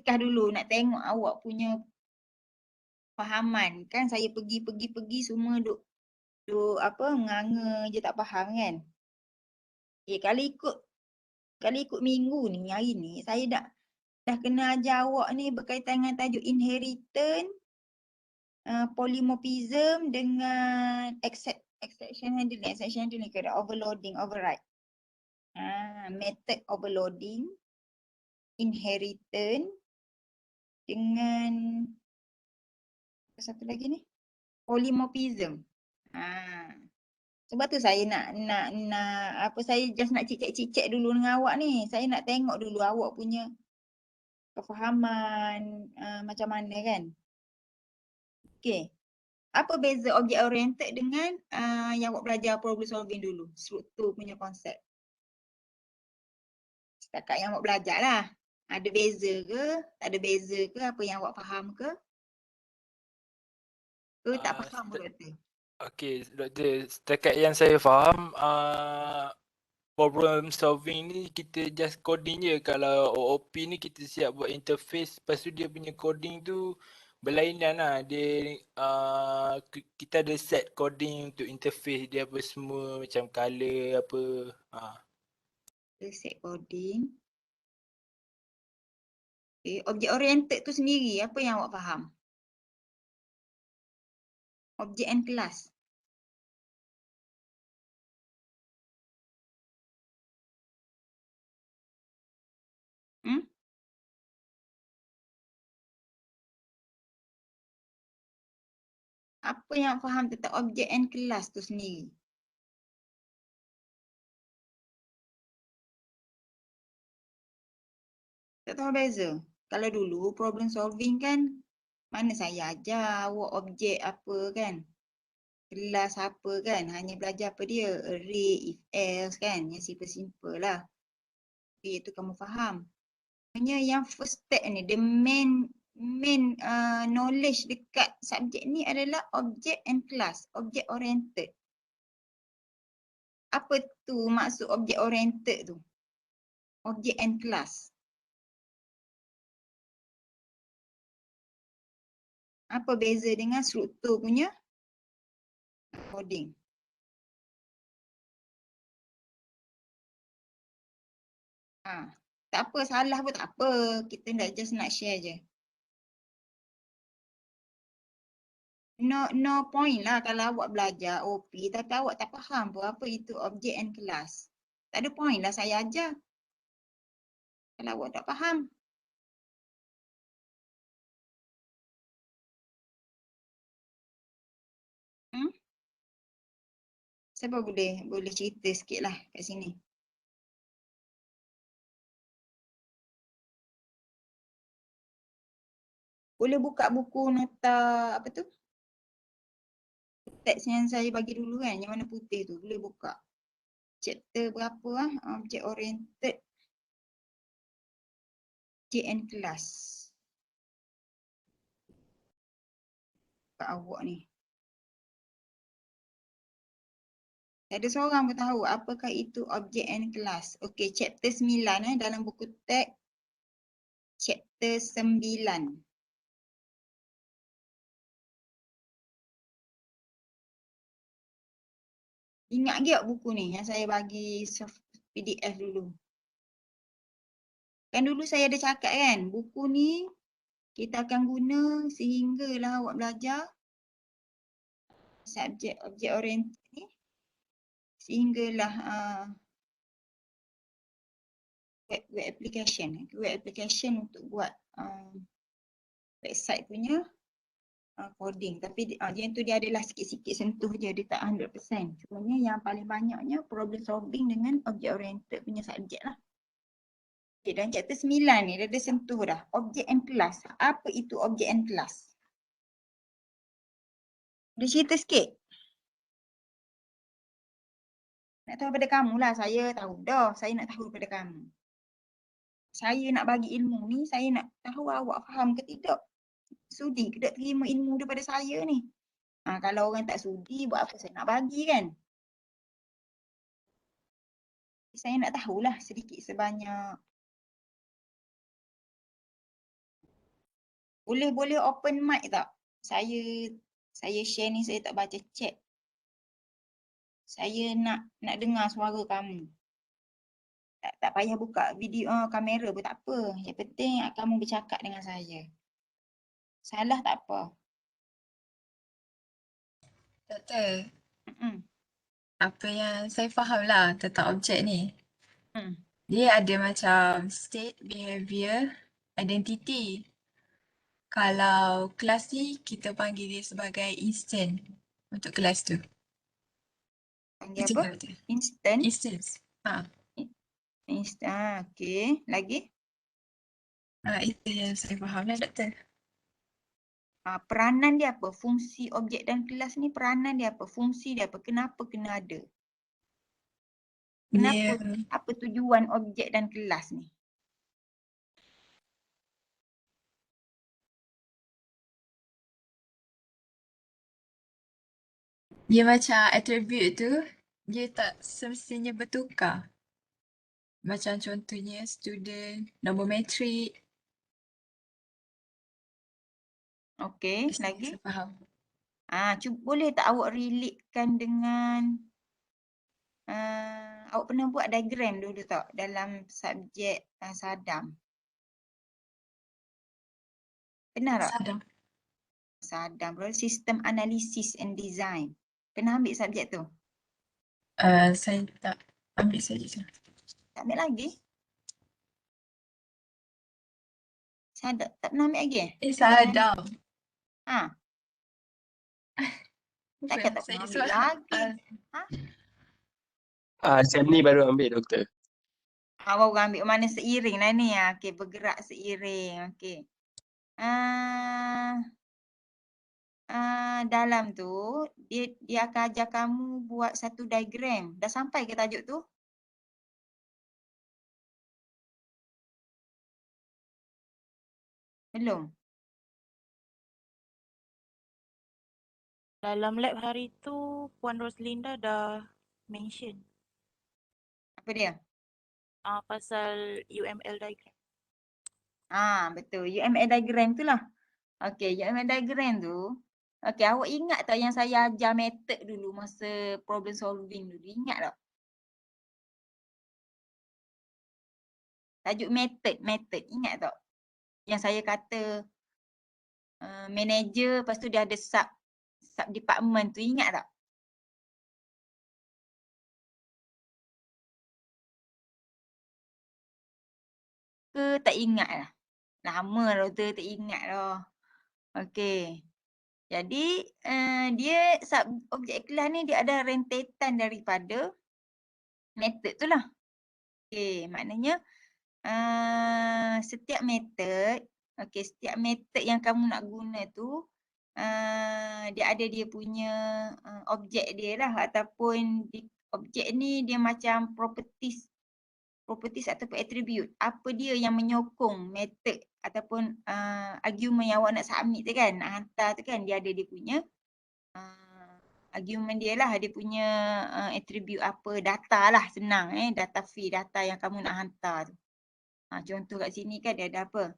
ringkas dulu nak tengok awak punya fahaman. Kan saya pergi semua duk apa nganga je tak faham kan. Kalau ikut minggu ni, hari ni saya dah kena ajar awak ni berkaitan dengan tajuk inheritance, polymorphism dengan exception handling ke overloading, override. Method overloading, inheritance dengan apa satu lagi ni? Polymorphism. Sebab tu saya nak apa, saya just nak cicak dulu dengan awak ni. Saya nak tengok dulu awak punya kefahaman macam mana kan. Okay. Apa beza object oriented dengan yang awak belajar problem solving dulu? Struktur punya konsep. Setakat yang awak belajar lah. Ada beza ke? Tak ada beza ke? Apa yang awak faham ke? Ke tak faham pun doktor? Okey, doktor. Setakat yang saya faham, problem solving ni kita just coding je. Kalau OOP ni kita siap buat interface, lepas tu dia punya coding tu berlainan lah. Dia kita ada set coding untuk interface dia apa semua, macam color apa. Set coding. Okay. Object oriented tu sendiri, apa yang awak faham? Object and class. Apa yang faham tentang object and class tu sendiri? Tak tahu beza. Kalau dulu problem solving kan, mana saya ajar awak objek apa kan, kelas apa kan, hanya belajar apa dia, array, if else kan, yang simple lah. Okay, itu kamu faham. Hanya yang first step ni, the main knowledge dekat subjek ni adalah object and class, object oriented. Apa tu maksud object oriented tu? Object and class. Apa beza dengan struktur punya coding? Tak apa, salah pun tak apa. Kita just nak share je. No point lah kalau awak belajar OP tapi awak tak faham pun apa itu object and class. Tak ada point lah saya ajar. Kalau awak tak faham. Siapa boleh cerita sikit lah kat sini. Boleh buka buku nota apa tu? Teks yang saya bagi dulu kan, yang mana putih tu. Boleh buka. Chapter berapa lah? Object oriented. Object and class. Kat awak ni. Tak ada seorang pun tahu apakah itu object and class. Okey, chapter 9 dalam buku teks. Chapter 9. Ingat ke buku ni yang saya bagi soft PDF dulu? Kan dulu saya ada cakap kan, buku ni kita akan guna sehinggalah awak belajar subjek objek oriented ni. Sehinggalah web application. Web application untuk buat website punya coding. Tapi dia tu dia adalah sikit-sikit sentuh je, dia tak 100%. Cumanya yang paling banyaknya problem solving dengan object oriented punya subjek lah. Okay, dan chapter 9 ni dia ada sentuh dah. Object and class. Apa itu object and class? Dia cerita sikit. Nak tahu daripada kamu lah. Saya tahu dah. Saya nak tahu daripada kamu. Saya nak bagi ilmu ni, saya nak tahu awak faham ke tidak. Sudi ke tak terima ilmu daripada saya ni. Kalau orang tak sudi, buat apa saya nak bagi kan? Saya nak tahulah sedikit sebanyak. Boleh open mic tak? Saya share ni, saya tak baca chat. Saya nak dengar suara kamu. Tak payah buka video kamera pun tak apa. Yang penting kamu bercakap dengan saya. Salah tak apa. Doktor, Mm-mm. apa yang saya faham lah tentang objek ni. Hmm. Dia ada macam state, behavior, identity. Kalau kelas ni, kita panggil dia sebagai instant untuk kelas tu. Panggil Macam apa? mana betul? Instant. Instance. Instant. Okey. Lagi? Itu yang saya faham lah, Doktor. Peranan dia apa? Fungsi objek dan kelas ni peranan dia apa? Fungsi dia apa? Kenapa kena ada? Kenapa? Apa tujuan objek dan kelas ni? Dia macam attribute tu, dia tak semestinya bertukar. Macam contohnya student, nombor metrik. Okey, lagi? Saya faham. Cuba boleh tak awak relatekan dengan awak pernah buat diagram dulu tak dalam subjek Sadam? Pernah tak? Sadam, System Analysis and Design. Pernah ambil subjek tu? Saya tak ambil saja. Tak ambil lagi? Sadam, tak pernah ambil lagi? Sadam. Takkan tak pernah ambil lagi? Macam ni baru ambil, Doktor. Baru ambil mana seiring lah ni. Okey, bergerak seiring. Okey. Dalam tu, dia akan ajar kamu buat satu diagram. Dah sampai ke tajuk tu? Belum? Dalam lab hari tu, Puan Roslinda dah mention. Apa dia? Pasal UML diagram. Betul. UML diagram tu lah. Okey, UML diagram tu. Okey, awak ingat tak yang saya ajar method dulu masa problem solving dulu? Ingat tak? Tajuk method. Ingat tak? Yang saya kata manager, lepas tu dia ada sub department tu. Ingat tak? Ke tak ingat lah? Lama dah tu tak ingat dah. Okey. Jadi dia objek kelas ni dia ada rentetan daripada method tu lah. Okey, maknanya setiap method yang kamu nak guna tu dia ada dia punya objek dia lah, ataupun objek ni dia macam properties ataupun attribute. Apa dia yang menyokong method ataupun argument yang awak nak submit tu kan, nak hantar tu kan, dia ada dia punya argument dia lah, dia punya attribute apa, data lah, senang data fee, data yang kamu nak hantar tu. Contoh kat sini kan dia ada apa?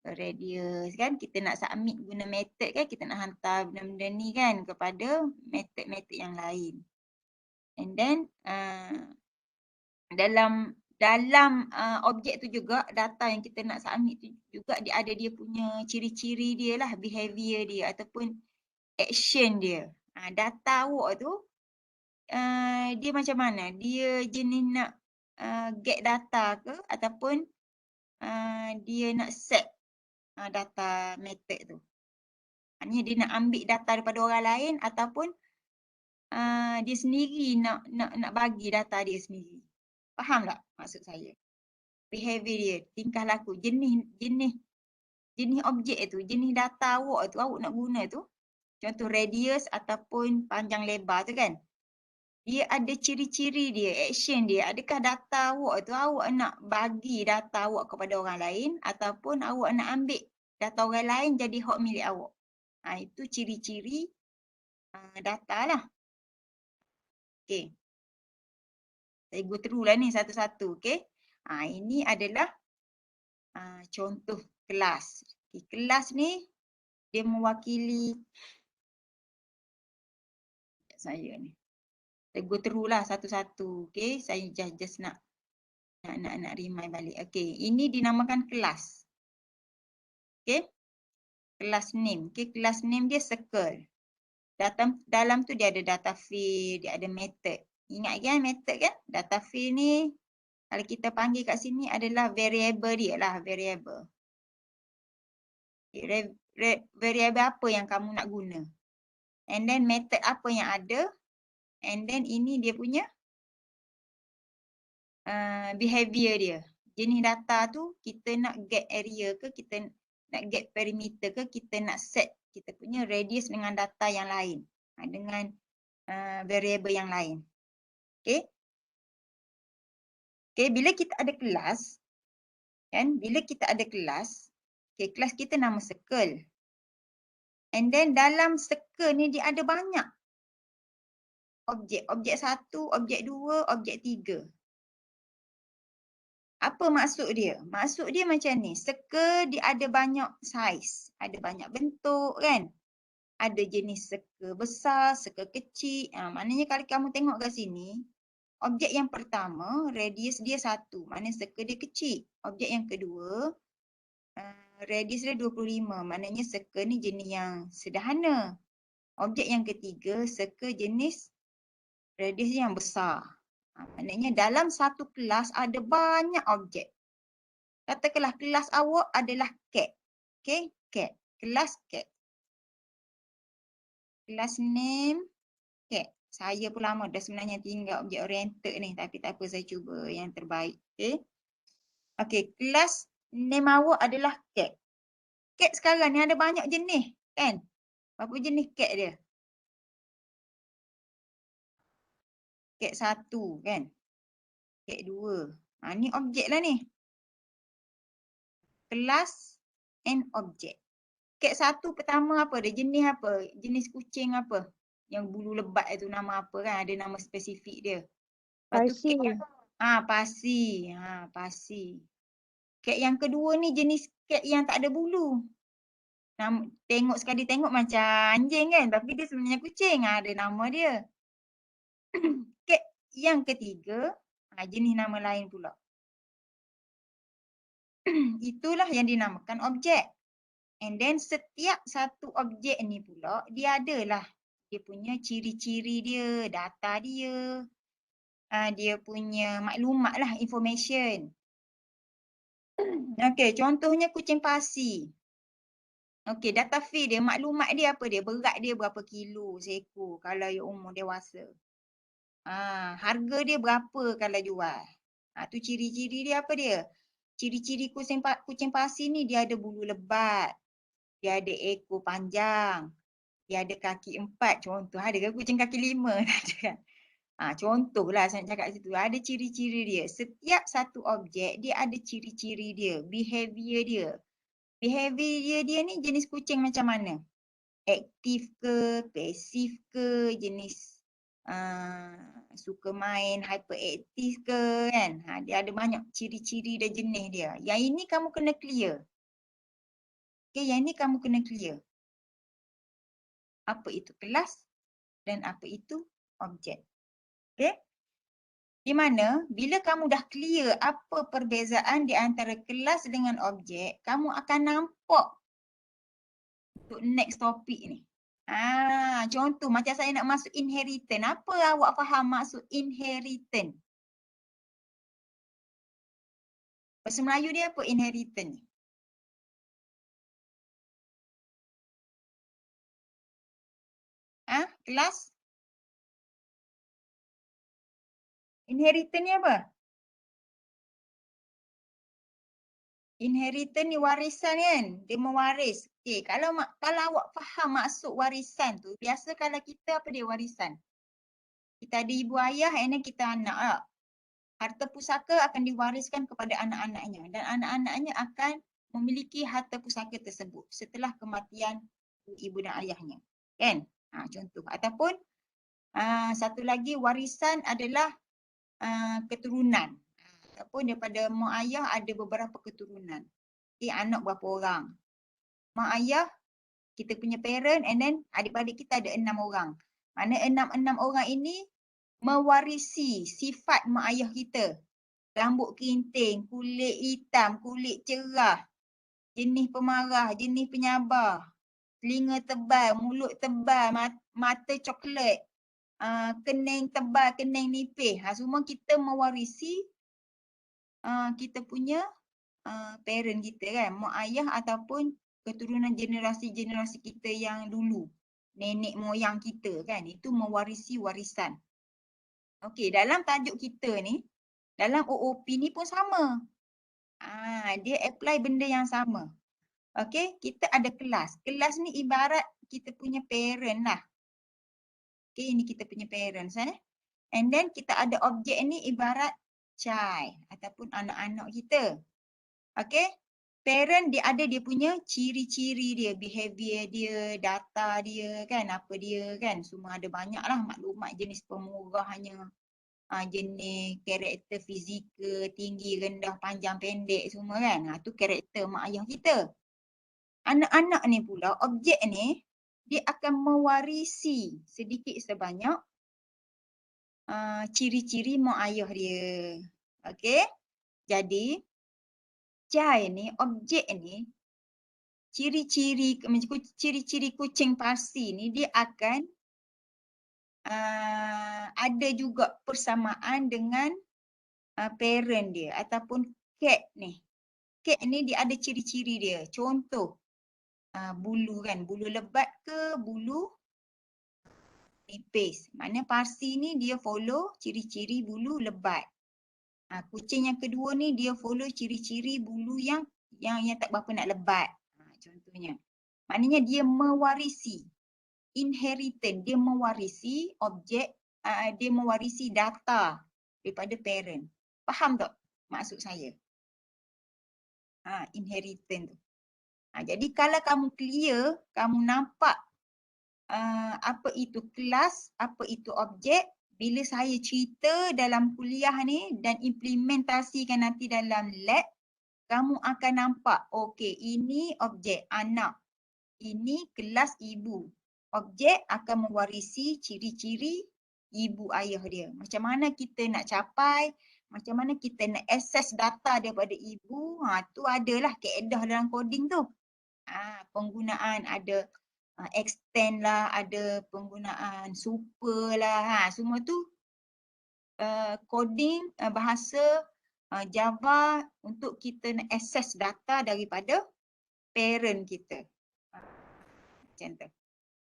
Radius kan, kita nak submit guna method kan, kita nak hantar benda-benda ni kan kepada method-method yang lain. And then dalam objek tu juga, data yang kita nak submit tu juga dia ada dia punya ciri-ciri dia lah, behavior dia ataupun action dia. Data awak tu dia macam mana? Dia jenis nak get data ke ataupun dia nak set data method tu. Maknanya dia nak ambil data daripada orang lain ataupun dia sendiri nak bagi data dia sendiri. Faham tak maksud saya? Behavior dia, tingkah laku, jenis objek tu, jenis data awak tu, awak nak guna tu. Contoh radius ataupun panjang lebar tu kan. Dia ada ciri-ciri dia, action dia. Adakah data awak tu awak nak bagi data awak kepada orang lain ataupun awak nak ambil data orang lain jadi hak milik awak. Itu ciri-ciri data lah. Okay. Saya go through lah ni satu-satu. Okay. Ini adalah contoh kelas. Kelas ni dia mewakili saya ni. Saya go through lah satu-satu. Okay, saya just nak remind balik. Okay, ini dinamakan kelas. Okay, kelas name. Okay, kelas name dia circle. Dalam tu dia ada data field, dia ada method. Ingat kan method kan? Data field ni kalau kita panggil kat sini adalah variable dia lah, variable. Okay, variable apa yang kamu nak guna. And then method apa yang ada. And then ini dia punya behavior dia. Jenis data tu kita nak get area ke, kita nak get perimeter ke, kita nak set kita punya radius dengan data yang lain. Dengan variable yang lain. Okay. Okay, bila kita ada kelas, kan? Bila kita ada kelas, okay, kelas kita nama circle. And then dalam circle ni dia ada banyak objek. Objek 1, objek 2, objek 3. Apa maksud dia? Maksud dia macam ni. Circle dia ada banyak size. Ada banyak bentuk kan. Ada jenis circle besar, circle kecil. Maknanya kalau kamu tengok kat sini. Objek yang pertama radius dia 1. Maknanya circle dia kecil. Objek yang kedua. Radius dia 25. Maknanya circle ni jenis yang sederhana. Objek yang ketiga circle jenis radius yang besar. Maknanya dalam satu kelas ada banyak objek. Katakanlah kelas awak adalah cat. Okay, cat. Kelas cat. Kelas name cat. Saya pun lama dah sebenarnya tinggal objek oriented ni. Tapi tak apa, saya cuba yang terbaik. Okay. Okay, kelas name awak adalah cat. Cat sekarang ni ada banyak jenis kan. Berapa jenis cat dia? Cat 1 kan. Cat 2. Ni objek lah ni. Kelas and object. Cat 1 pertama apa dia? Jenis apa? Jenis kucing apa? Yang bulu lebat itu nama apa kan? Ada nama spesifik dia. Parsi. Parsi. Parsi. Cat yang kedua ni jenis cat yang tak ada bulu. Tengok sekali tengok macam anjing kan? Tapi dia sebenarnya kucing. Ada nama dia. Cat yang ketiga, jenis nama lain pula. Itulah yang dinamakan objek. And then setiap satu objek ni pula, dia adalah dia punya ciri-ciri dia, data dia, dia punya maklumat lah, information. Okay, contohnya kucing Parsi. Okay, data field dia, maklumat dia apa dia? Berat dia berapa kilo seekor kalau dia umur dewasa. Harga dia berapa kalau jual. Tu ciri-ciri dia apa dia? Ciri-ciri kucing Parsi ni dia ada bulu lebat. Dia ada ekor panjang. Dia ada kaki 4. Contoh, ada ke kucing kaki 5? Tak ada kan? Contohlah saya nak cakap situ. Ada ciri-ciri dia. Setiap satu objek dia ada ciri-ciri dia. Behavior dia. Behavior dia ni jenis kucing macam mana? Aktif ke? Pasif ke? Jenis suka main, hyperaktif ke kan? Dia ada banyak ciri-ciri dan jenis dia. Yang ini kamu kena clear. Okay, yang ini kamu kena clear. Apa itu kelas dan apa itu objek. Okay. Di mana bila kamu dah clear apa perbezaan di antara kelas dengan objek, kamu akan nampak untuk next topik ni. Contoh macam saya nak masuk inheritance. Apa awak faham maksud inheritance? Bahasa Melayu dia apa inheritance? Kelas? Inheritance ni apa? Inheritance ni warisan kan? Dia mewaris. Okay, kalau awak faham maksud warisan tu, biasa kalau kita apa dia warisan? Kita ada ibu ayah and then kita anak lah. Harta pusaka akan diwariskan kepada anak-anaknya dan anak-anaknya akan memiliki harta pusaka tersebut setelah kematian ibu dan ayahnya. Kan? Contoh. Ataupun satu lagi warisan adalah keturunan. Ataupun daripada mak ayah ada beberapa keturunan. Anak berapa orang? Mak ayah kita punya parent, and then adik-beradik kita ada 6 orang. Mana 6 orang ini mewarisi sifat mak ayah kita. Rambut kerinting, kulit hitam, kulit cerah, jenis pemarah, jenis penyabar, telinga tebal, mulut tebal, mata coklat, kening tebal, kening nipis. Semua kita mewarisi kita punya parent kita kan, mak ayah ataupun keturunan generasi-generasi kita yang dulu. Nenek moyang kita kan, itu mewarisi warisan. Okey, dalam tajuk kita ni, dalam OOP ni pun sama. Dia apply benda yang sama. Okey, kita ada kelas. Kelas ni ibarat kita punya parent lah. Okey, ini kita punya parents And then kita ada objek ni ibarat child ataupun anak-anak kita. Okey, parent dia ada dia punya ciri-ciri dia, behavior dia, data dia kan, apa dia kan. Semua ada banyak lah maklumat jenis pemurahnya, jenis karakter fizikal, tinggi, rendah, panjang, pendek semua kan. Tu karakter mak ayah kita. Anak-anak ni pula, objek ni dia akan mewarisi sedikit sebanyak ciri-ciri mak ayah dia. Okey, jadi child ni, objek ni, ciri-ciri kucing Parsi ni dia akan ada juga persamaan dengan parent dia ataupun cat ni. Cat ni dia ada ciri-ciri dia. Contoh, bulu kan, bulu lebat ke bulu nipis. Maknanya Parsi ni dia follow ciri-ciri bulu lebat. Kucing yang kedua ni dia follow ciri-ciri bulu yang tak berapa nak lebat. Contohnya. Maknanya dia mewarisi. Inheritance, dia mewarisi objek, dia mewarisi data daripada parent. Faham tak maksud saya? Inheritance tu. Jadi kalau kamu clear, kamu nampak apa itu kelas, apa itu objek, bila saya cerita dalam kuliah ni dan implementasikan nanti dalam lab, kamu akan nampak, okey, ini objek anak, ini kelas ibu. Objek akan mewarisi ciri-ciri ibu ayah dia. Macam mana kita nak capai, macam mana kita nak access data daripada ibu, tu adalah kaedah dalam coding tu. Penggunaan ada extend lah, ada penggunaan super lah, semua tu coding bahasa Java untuk kita nak access data daripada parent kita. Macam tu.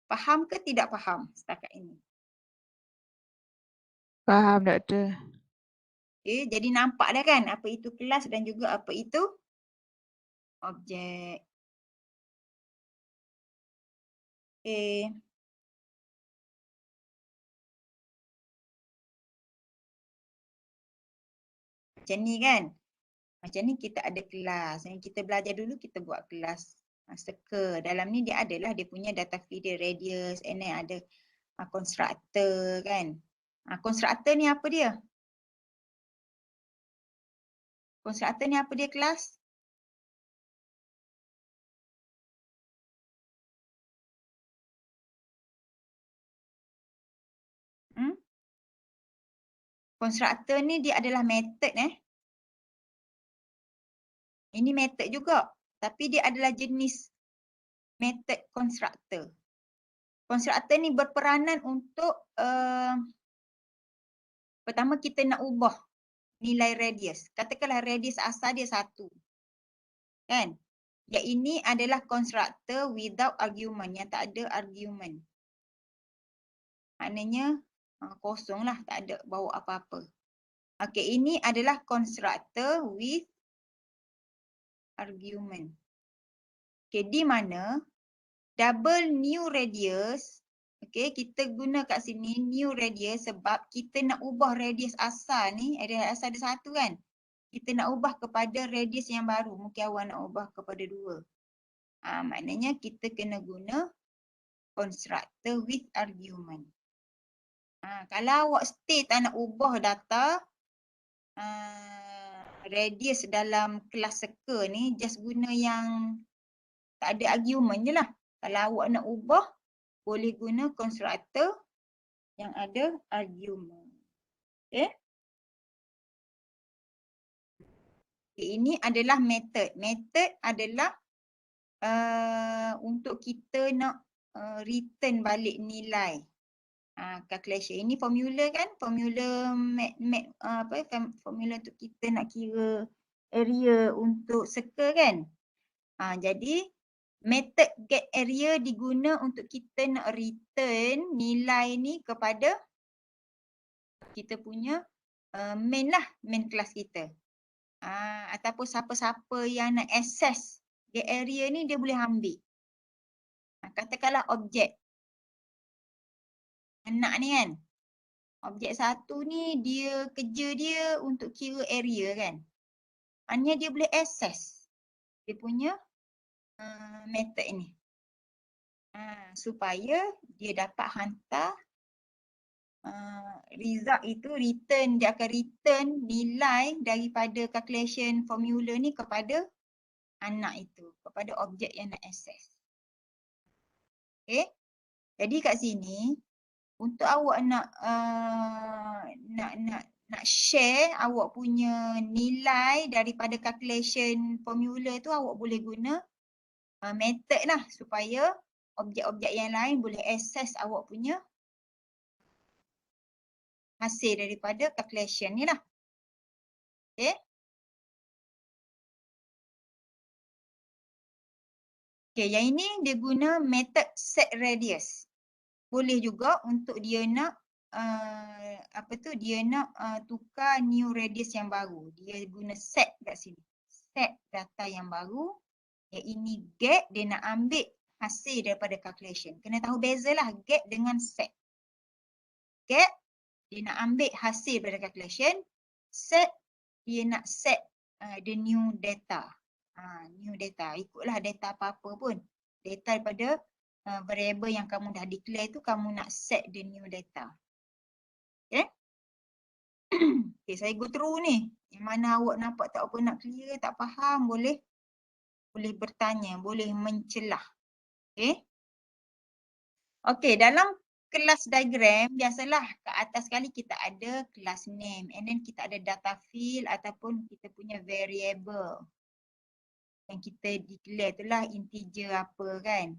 Faham ke tidak faham setakat ini? Faham, Doktor. Okay, jadi nampak dah kan apa itu kelas dan juga apa itu objek. Okay. Macam ni kan. Macam ni kita ada kelas. Yang kita belajar dulu kita buat kelas circle. Dalam ni dia adalah dia punya data feeder, radius, and then ada constructor kan. Constructor ni apa dia? Constructor ni apa dia kelas? Constructor ni dia adalah method Ini method juga. Tapi dia adalah jenis method constructor. Constructor ni berperanan untuk pertama kita nak ubah nilai radius. Katakanlah radius asal dia 1. Kan? Yang ini adalah constructor without argument. Yang tak ada argument. Maknanya kosong lah. Tak ada bawa apa-apa. Okey, ini adalah constructor with argument. Okey, di mana double new radius, okey, kita guna kat sini new radius sebab kita nak ubah radius asal ni, radius asal ada 1 kan. Kita nak ubah kepada radius yang baru. Mungkin awak nak ubah kepada 2. Maknanya kita kena guna constructor with argument. Kalau awak stay tak nak ubah data radius dalam kelas circle ni, just guna yang tak ada argument je lah. Kalau awak nak ubah, boleh guna constructor yang ada argument. Okay. Ini adalah method. Method adalah untuk kita nak return balik nilai calculation. Ini formula kan, formula formula untuk kita nak kira area untuk circle kan. Jadi method get area diguna untuk kita nak return nilai ni kepada kita punya main lah, main kelas kita. Ataupun siapa-siapa yang nak access get area ni dia boleh ambil. Katakanlah objek anak ni kan. Objek satu ni dia kerja dia untuk kira area kan. Maknanya dia boleh access dia punya method ni. Supaya dia dapat hantar result itu return, dia akan return nilai daripada calculation formula ni kepada anak itu, kepada objek yang nak access. Okay. Jadi kat sini untuk awak nak share awak punya nilai daripada calculation formula tu, awak boleh guna method lah supaya objek-objek yang lain boleh access awak punya hasil daripada calculation ni lah. Okay. Okay, yang ini dia guna method set radius. Boleh juga untuk dia nak dia nak tukar new radius yang baru. Dia guna set kat sini. Set data yang baru. Yang ini get, dia nak ambil hasil daripada calculation. Kena tahu beza lah get dengan set. Get, dia nak ambil hasil daripada calculation. Set, dia nak set the new data. New data. Ikutlah data apa-apa pun. Data daripada variable yang kamu dah declare tu, kamu nak set the new data. Okay. Okay, saya go through ni. Yang mana awak nampak tak apa nak clear, tak faham, boleh bertanya, boleh mencelah. Okay. Okay, dalam kelas diagram, biasalah ke atas sekali kita ada class name and then kita ada data field ataupun kita punya variable. Yang kita declare tu lah integer apa kan.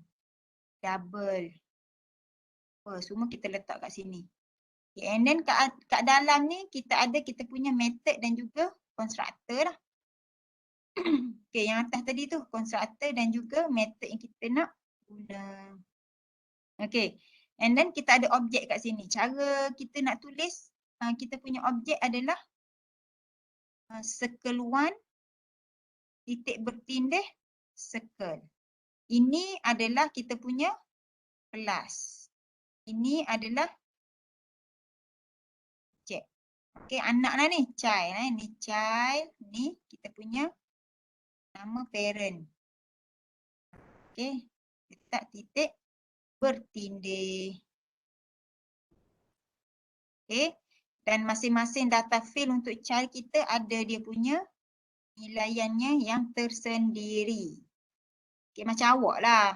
Double. Semua kita letak kat sini. Okay, and then kat dalam ni kita ada kita punya method dan juga constructor lah. Okay, yang atas tadi tu constructor dan juga method yang kita nak guna. Okay, and then kita ada objek kat sini. Cara kita nak tulis kita punya objek adalah circle 1 titik bertindih circle. Ini adalah kita punya kelas. Ini adalah objek. Okay, anak lah ni, child. Ni child, ni kita punya nama parent. Okay, letak titik bertindih. Okay, dan masing-masing data field untuk child kita ada dia punya nilaiannya yang tersendiri. Okay, macam awak lah.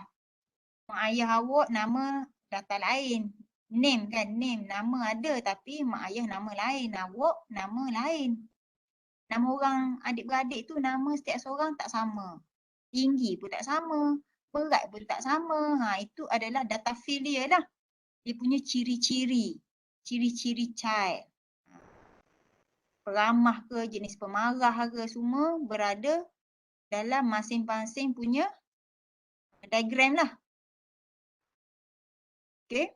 Mak ayah awak nama data lain. Name kan, name, nama ada tapi mak ayah nama lain. Awak nama lain. Nama orang adik-beradik tu nama setiap seorang tak sama. Tinggi pun tak sama. Berat pun tak sama. Itu adalah data field dia lah. Dia punya ciri-ciri. Ciri-ciri child. Peramah ke, jenis pemarah ke, semua berada dalam masing-masing punya diagram lah. Okay.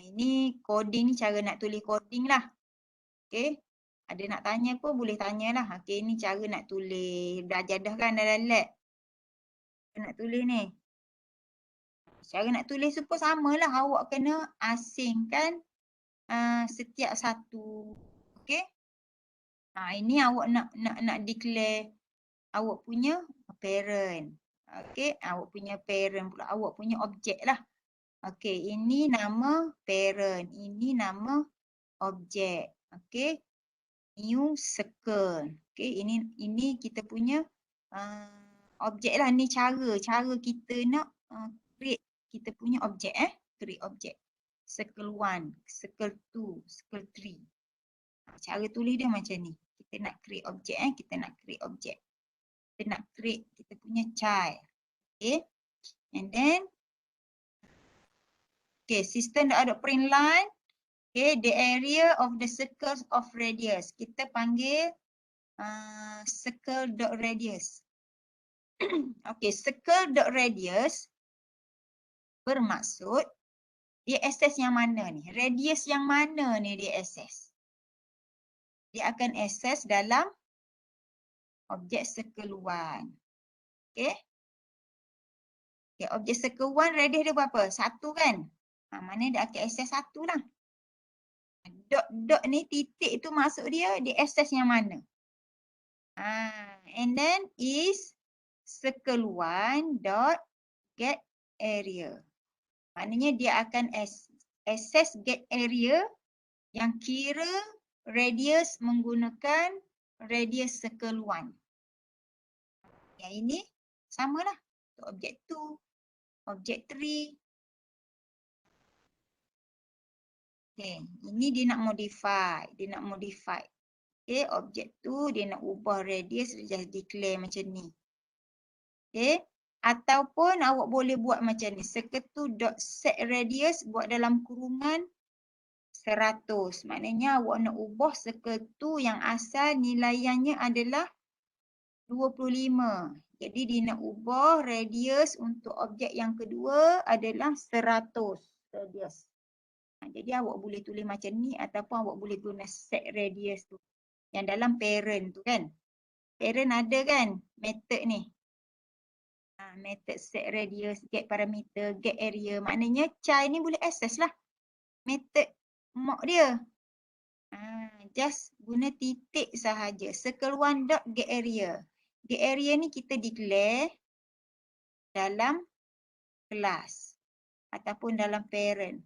Ini coding ni, cara nak tulis coding lah. Okay. Ada nak tanya pun boleh tanyalah. Okay, ni cara nak tulis. Belajar dah kan dalam lab. Nak tulis ni. Cara nak tulis tu pun samalah. Awak kena asingkan setiap satu. Okay. Ini awak nak declare awak punya parent. Okay, awak punya parent pula. Awak punya objek lah. Okay, ini nama parent. Ini nama objek. Okay. New circle. Okay, ini kita punya Objek lah ni cara kita nak create kita punya objek create objek. Circle 1, circle 2, circle 3. Cara tulis dia macam ni. Kita nak create objek kita nak create objek. Kita nak create kita punya child. Okay. And then okay, sistem dah ada print line. Okay, the area of the circles of radius. Kita panggil circle dot radius. Okay, circle dot radius bermaksud dia access yang mana ni? Radius yang mana ni dia access? Dia akan access dalam objek circle 1. Okay. Okay, objek circle 1 radius dia berapa? 1 kan? Mana dia akan access 1 lah. Dot ni titik tu maksud dia access yang mana? And then is circle 1 dot get area. Maknanya dia akan access get area yang kira radius menggunakan radius circle 1. Yang ini samalah untuk objek 2, objek 3. Okay, ini dia nak modify, Okay, objek tu dia nak ubah radius, dia just declare macam ni. Okay, ataupun awak boleh buat macam ni, circle2.set radius buat dalam kurungan 100. Maknanya awak nak ubah circle2 yang asal nilaiannya adalah 25. Jadi dia nak ubah radius untuk objek yang kedua adalah 100 radius. Jadi awak boleh tulis macam ni ataupun awak boleh guna set radius tu. Yang dalam parent tu kan. Parent ada kan method ni. Method set radius, get parameter, get area. Maknanya child ni boleh access lah method mock dia. Just guna titik sahaja. Circle 1 dot get area. Get area ni kita declare dalam kelas ataupun dalam parent.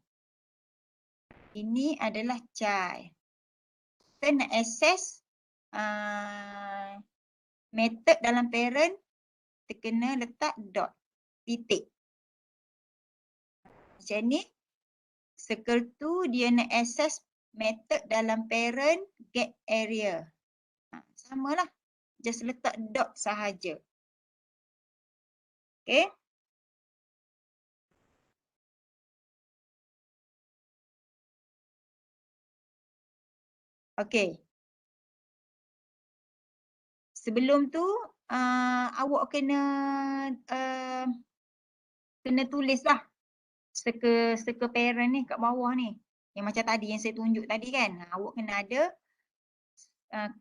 Ini adalah child. Kita nak access method dalam parent, kita kena letak dot, titik. Macam ni, circle 2 dia nak access method dalam parent get area. Samalah, just letak dot sahaja. Okay. Okay. Sebelum tu awak kena tulislah circle parent ni kat bawah ni. Yang macam tadi yang saya tunjuk tadi kan. Awak kena ada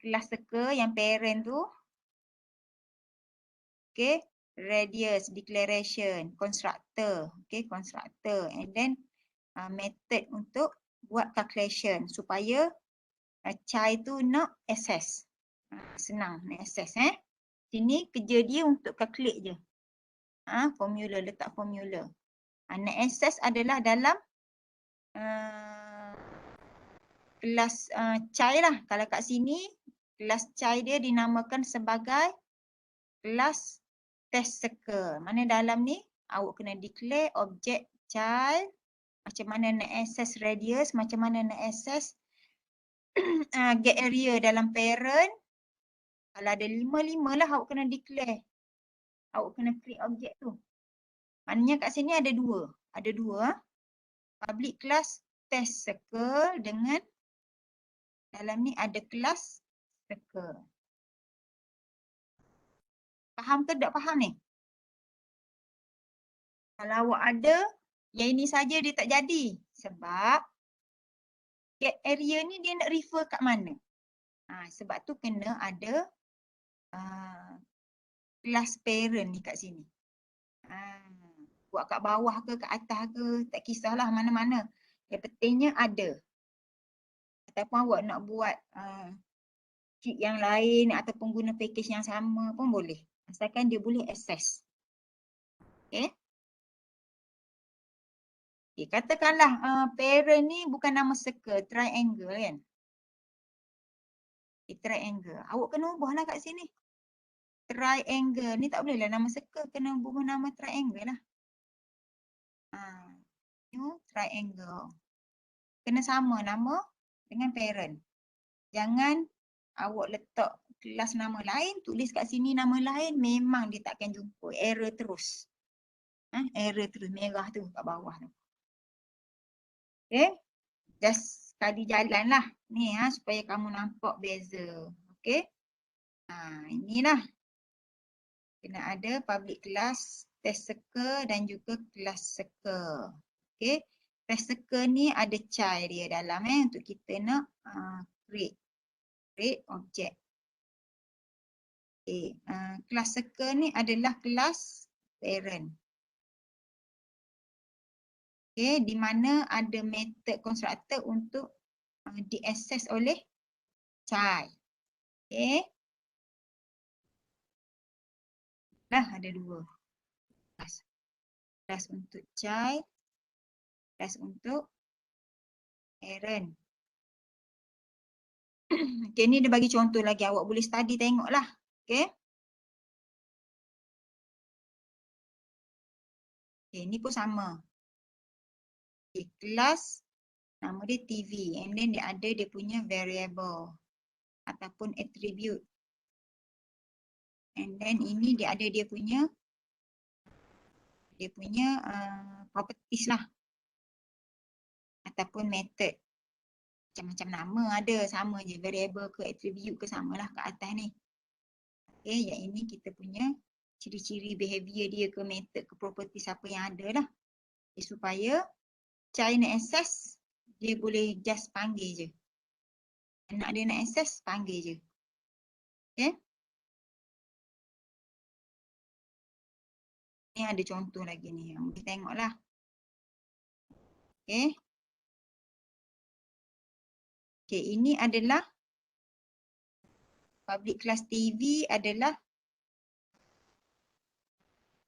kelas circle yang parent tu. Okay. Radius, declaration, constructor. Okay, constructor. And then method untuk buat calculation supaya child tu nak access. Senang nak access Sini kerja dia untuk calculate je. Formula, letak formula. Nak access adalah dalam kelas child lah. Kalau kat sini kelas child dia dinamakan sebagai kelas test circle. Mana dalam ni awak kena declare objek child, macam mana nak access radius, macam mana nak access get area dalam parent. Kalau ada 5 lah awak kena declare. Awak kena create objek tu. Maknanya kat sini ada 2. Ada 2. Public class test circle dengan dalam ni ada kelas circle. Faham ke tak faham ni? Kalau awak ada, yang ini saja dia tak jadi. Sebab get area ni dia nak refer kat mana? Sebab tu kena ada kelas parent ni kat sini. Buat kat bawah ke kat atas ke, tak kisahlah mana-mana. Yang pentingnya ada. Ataupun awak nak buat sheet yang lain ataupun guna package yang sama pun boleh. Asalkan dia boleh access. Okay. Okay, katakanlah parent ni bukan nama circle, triangle kan. Okay, triangle. Awak kena ubahlah kat sini. triangle. Ni tak boleh lah nama circle, kena guna nama triangle lah. New triangle. Kena sama nama dengan parent. Jangan awak letak kelas nama lain, tulis kat sini nama lain, memang dia takkan jumpa. Error terus. Error terus, merah tu kat bawah tu. Okay. Just sekali jalan lah. Ni supaya kamu nampak beza. Okay. Inilah. Kena ada public class, test circle dan juga class circle. Okay. Test circle ni ada child dia dalam untuk kita nak create object. Okay. Class circle ni adalah kelas parent. Okay. Di mana ada method constructor untuk diakses oleh child. Okay. Dah ada dua. Kelas untuk child, kelas untuk parent. Okay, ni dia bagi contoh lagi. Awak boleh study tengoklah. Okay. Okay, ni pun sama. Okay, kelas nama dia TV and then dia ada dia punya variable ataupun attribute. And then ini dia ada dia punya properties lah. Ataupun method. Macam-macam nama ada, sama je. Variable ke attribute ke samalah kat atas ni. Okay, yang ini kita punya ciri-ciri behavior dia ke method ke properties apa yang ada lah. Okay, supaya child nak access, dia boleh just panggil je. Anak dia nak access, panggil je. Okay. Ni ada contoh lagi ni yang boleh tengoklah. Okay. Okay, ini adalah public class TV adalah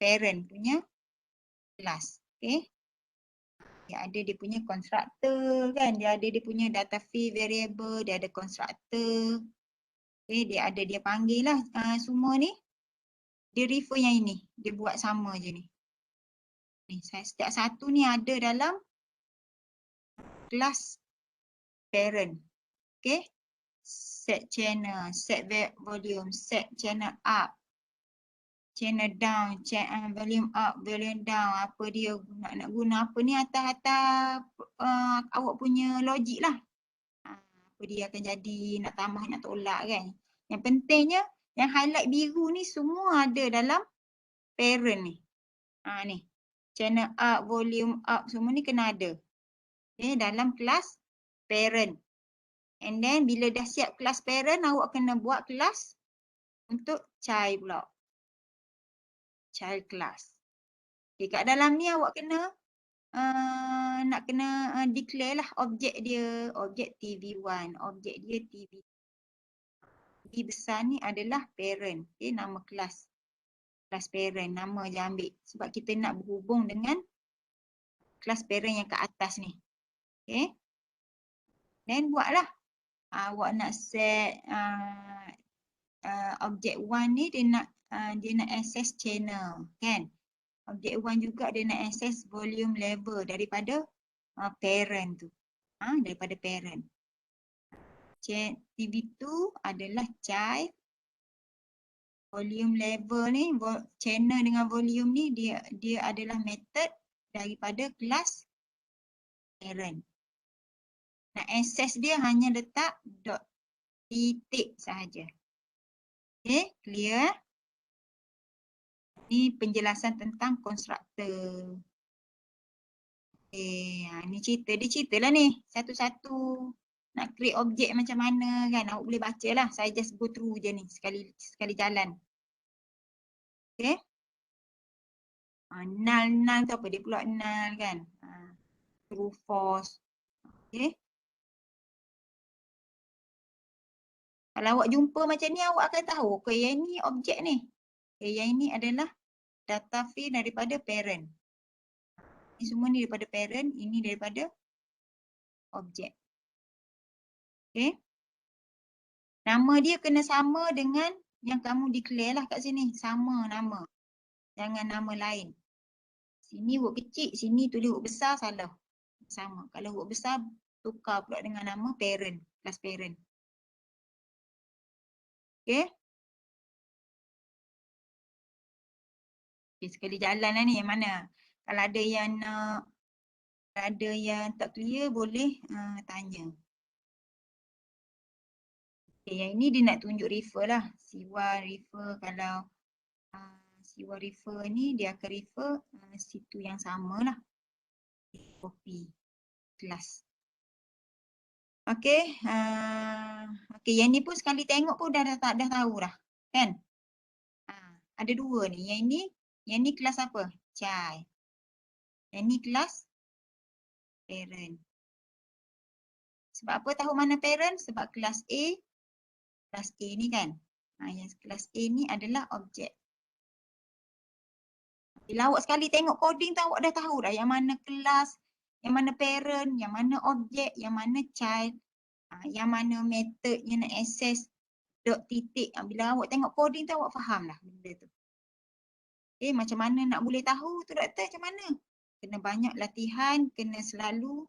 parent punya kelas. Okay. Dia ada dia punya constructor kan. Dia ada dia punya data free variable. Dia ada constructor. Okay, dia ada dia panggil lah semua ni. Dia refer yang ini. Dia buat sama je ni. Ni setiap satu ni ada dalam kelas parent. Okay. Set channel, set volume, set channel up, channel down, volume up, volume down. Apa dia nak guna apa ni atas awak punya logik lah. Apa dia akan jadi, nak tambah, nak tolak kan. Yang pentingnya yang highlight biru ni semua ada dalam parent ni. Ni. Channel up, volume up semua ni kena ada. Okay, dalam kelas parent. And then bila dah siap kelas parent, awak kena buat kelas untuk child pula. Child class. Okay, kat dalam ni awak kena nak kena declare lah objek dia. Objek TV1, objek dia TV. TV besar ni adalah parent. Okay, nama kelas. Kelas parent, nama je ambil. Sebab kita nak berhubung dengan kelas parent yang kat atas ni. Okay. Then buatlah. Awak nak set objek 1 ni dia nak access channel kan. Objek 1 juga dia nak access volume level daripada parent tu. Daripada parent. TV2 adalah child. Volume level ni, channel dengan volume ni dia adalah method daripada kelas parent. Nak access dia hanya letak dot titik sahaja. Okay, clear? Ni penjelasan tentang constructor. Okay, ni cerita. Dia ceritalah ni satu-satu. Nak create objek macam mana kan. Awak boleh baca lah. Saya just go through je ni sekali jalan. Okay. Null tu apa? Dia pula null kan. True, false. Okay. Kalau awak jumpa macam ni, awak akan tahu ke yang ni objek ni. Okay, yang ini adalah data free daripada parent. Ini semua ni daripada parent, ini daripada objek. Okay. Nama dia kena sama dengan yang kamu declare lah kat sini. Sama nama. Jangan nama lain. Sini huruf kecil, sini tulis huruf besar, salah. Sama. Kalau huruf besar, tukar pula dengan nama parent, kelas parent. Okay? Okay, sekali jalan lah ni yang mana. Kalau ada yang nak, ada yang tak clear, boleh tanya. Okay, yang ini dia nak tunjuk refer lah. Siwa refer, kalau Siwa refer ni dia akan refer situ yang sama lah. Copy kelas. Okay, okay, yang ni pun sekali tengok pun dah tahu dah, kan? Ada dua ni, yang ni kelas apa? Child. Yang ni kelas parent. Sebab apa tahu mana parent? Sebab kelas A ni kan. Yang kelas A ni adalah objek. Bila awak sekali tengok coding tu awak dah tahu dah yang mana kelas, yang mana parent, yang mana objek, yang mana child, yang mana method yang nak access dot titik. Bila awak tengok coding tu awak faham lah benda tu. Okay, macam mana nak boleh tahu tu doktor, macam mana? Kena banyak latihan, kena selalu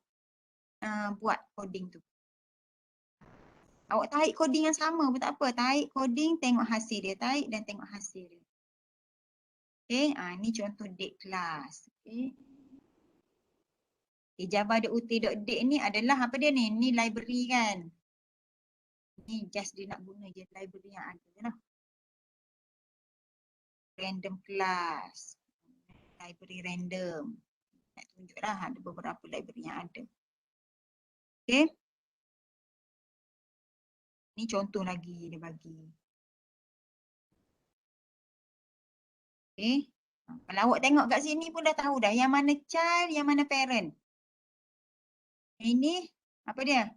buat coding tu. Awak tarik coding yang sama pun tak apa. Tarik coding, tengok hasil dia. Tarik dan tengok hasil dia. Okay, ni contoh date class. Okay. Java.ut.date ni adalah apa dia ni? Ni library kan? Ni just dia nak guna je library yang ada lah. Random class. Library random. Nak tunjuk lah ada beberapa library yang ada. Okay. Ni contoh lagi dia bagi. Okay. Kalau awak tengok kat sini pun dah tahu dah yang mana child, yang mana parent. Ini apa dia?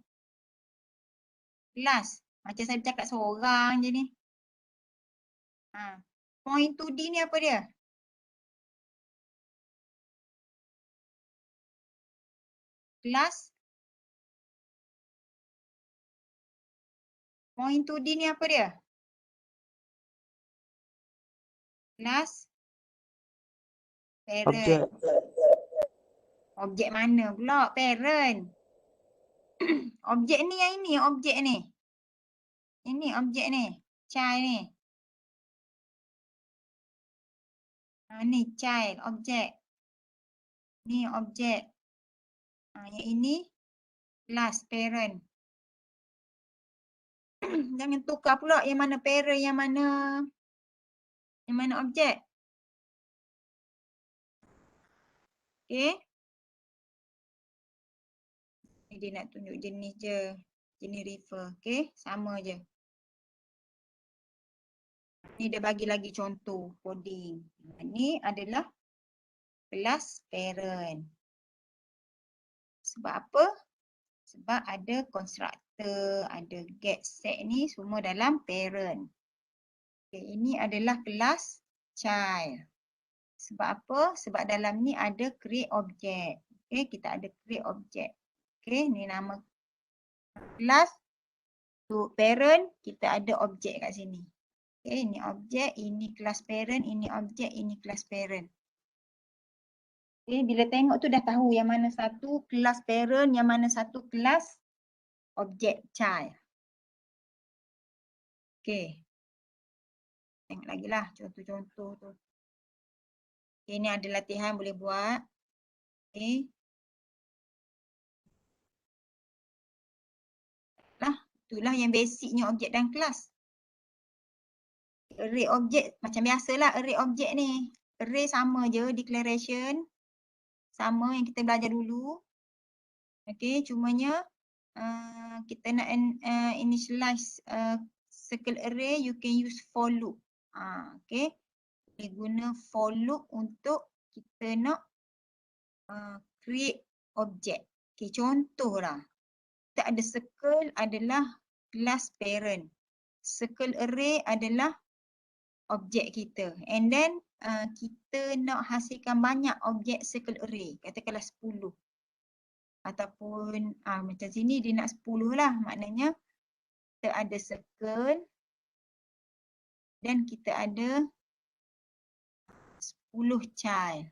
Kelas. Macam saya bercakap seorang je ni. Point 2D ni apa dia? Kelas. Point 2D ni apa dia? Kelas. Parent. Objek mana pula? Parent. Objek ni yang ini, objek ni. Ini objek ni. Child ni. Ni child, objek. Ni objek. Yang ini kelas, parent. Jangan tukar pula yang mana parent, yang mana objek. Okay. Ni dia nak tunjuk jenis je. Jenis refer. Okay. Sama je. Ni dia bagi lagi contoh coding. Ni adalah kelas parent. Sebab apa? Sebab ada constructor, ada get set ni semua dalam parent. Okay, ini adalah kelas child. Sebab apa? Sebab dalam ni ada create object. Okay, kita ada create object. Okay, ni nama kelas. Untuk parent, kita ada objek kat sini. Okay, ini objek, ini kelas parent, ini objek, ini kelas parent. Okay, bila tengok tu dah tahu yang mana satu kelas parent, yang mana satu kelas objek child. Okay. Tengok lagi lah contoh-contoh tu. Okay, ni ada latihan boleh buat. Okay. Itulah yang basicnya objek dan kelas. Array objek macam biasalah array objek ni. Array sama je declaration. Sama yang kita belajar dulu. Okay, cumanya kita nak initialize circle array, you can use for loop. Okay, boleh guna for loop untuk kita nak create objek. Okay, contoh lah. Kita ada circle adalah kelas parent. Circle array adalah objek kita. And then kita nak hasilkan banyak objek circle array. Katakanlah 10. Ataupun macam sini dia nak 10 lah. Maknanya kita ada circle Dan kita ada 10 child.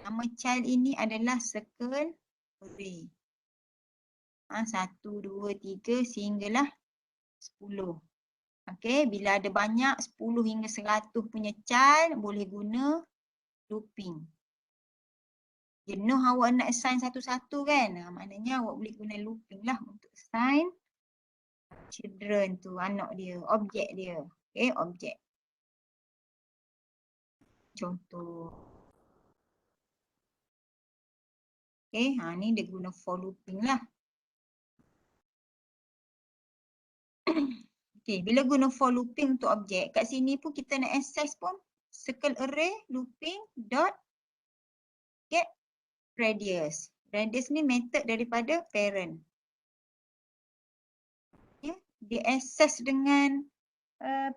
Nama child ini adalah circle array. 1, 2, 3 sehinggalah 10. Okey, bila ada banyak 10 hingga 100 punya child boleh guna looping. Jenuh awak nak assign satu-satu kan? Maknanya awak boleh guna looping lah untuk assign children tu, anak dia, objek dia. Okey, objek. Contoh. Okey, ni dia guna for looping lah. Okey, bila guna for looping untuk objek, kat sini pun kita nak access pun circle array looping dot get radius. Radius ni method daripada parent. Ya, dia access dengan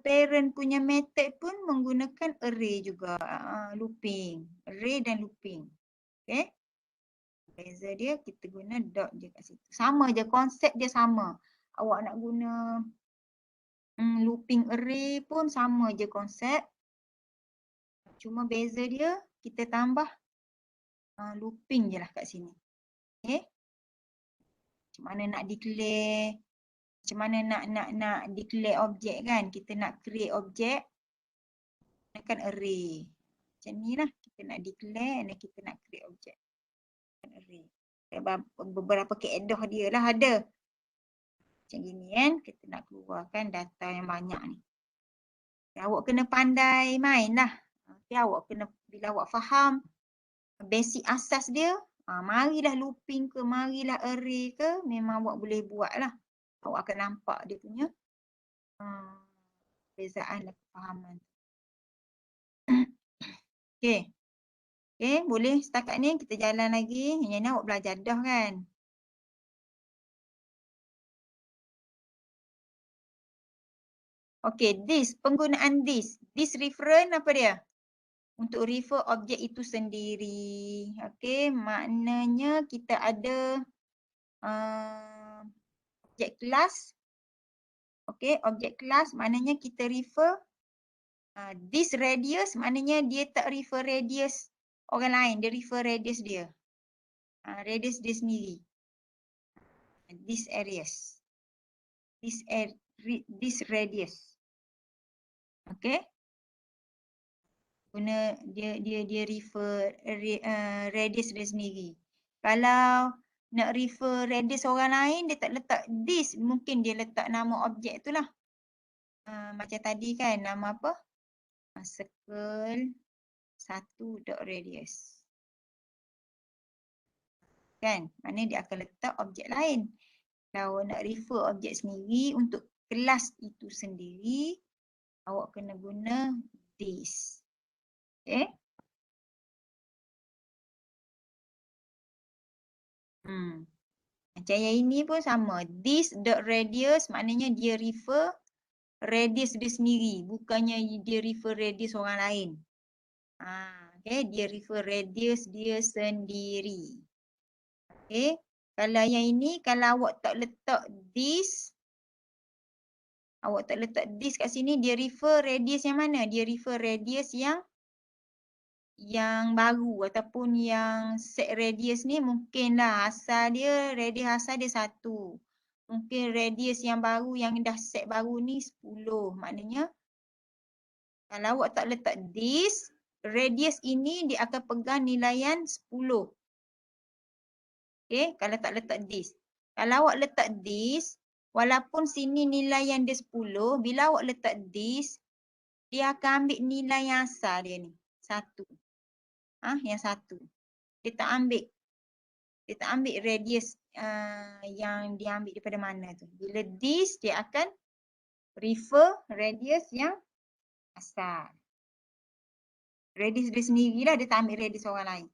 parent punya method pun menggunakan array juga, looping, array dan looping. Okey. Beza dia kita guna dot je kat situ. Sama je, konsep dia sama. Awak nak guna looping array pun sama je konsep. Cuma beza dia kita tambah looping je lah kat sini. Okay. Macam mana nak declare, macam mana nak declare objek kan. Kita nak create objek, gunakan array. Macam ni lah kita nak declare dan kita nak create objek. Array. Beberapa keedah dia lah ada. Macam gini kan, kita nak keluarkan data yang banyak ni. Awak kena pandai main lah. Okay, awak kena, bila awak faham basic asas dia, marilah looping ke, marilah array ke, memang awak boleh buat lah. Awak akan nampak dia punya perbezaan dan kefahaman. Okay. Okay, boleh setakat ni kita jalan lagi. Yang ni awak belajar dah kan. Okay, this, penggunaan this. This reference apa dia? Untuk refer objek itu sendiri. Okay, maknanya kita ada objek kelas. Okay, objek kelas maknanya kita refer this radius, maknanya dia tak refer radius orang lain. Dia refer radius dia. Radius dia sendiri. This areas. This radius. Okay. Guna dia refer radius dia sendiri. Kalau nak refer radius orang lain, dia tak letak this, mungkin dia letak nama objek tu lah. Macam tadi kan, nama apa? Circle 1.radius. Kan? Maknanya dia akan letak objek lain. Kalau nak refer objek sendiri untuk kelas itu sendiri, awak kena guna this. Okay. Macam yang ini pun sama. This dot radius maknanya dia refer radius dia sendiri. Bukannya dia refer radius orang lain. Okay. Dia refer radius dia sendiri. Okay. Kalau yang ini, kalau awak tak letak this, awak tak letak this kat sini, dia refer radius yang mana? Dia refer radius yang baru ataupun yang set radius ni mungkinlah asal dia, radius asal dia 1. Mungkin radius yang baru yang dah set baru ni 10. Maknanya kalau awak tak letak this, radius ini dia akan pegang nilaian 10. Okay, kalau tak letak this. Kalau awak letak this, walaupun sini nilaian dia 10, bila awak letak this, dia akan ambil nilai yang asal dia ni, 1. Yang 1. Dia tak ambil radius yang dia ambil daripada mana tu. Bila this, dia akan refer radius yang asal. Radius dia sendirilah, dia tak ambil radius orang lain.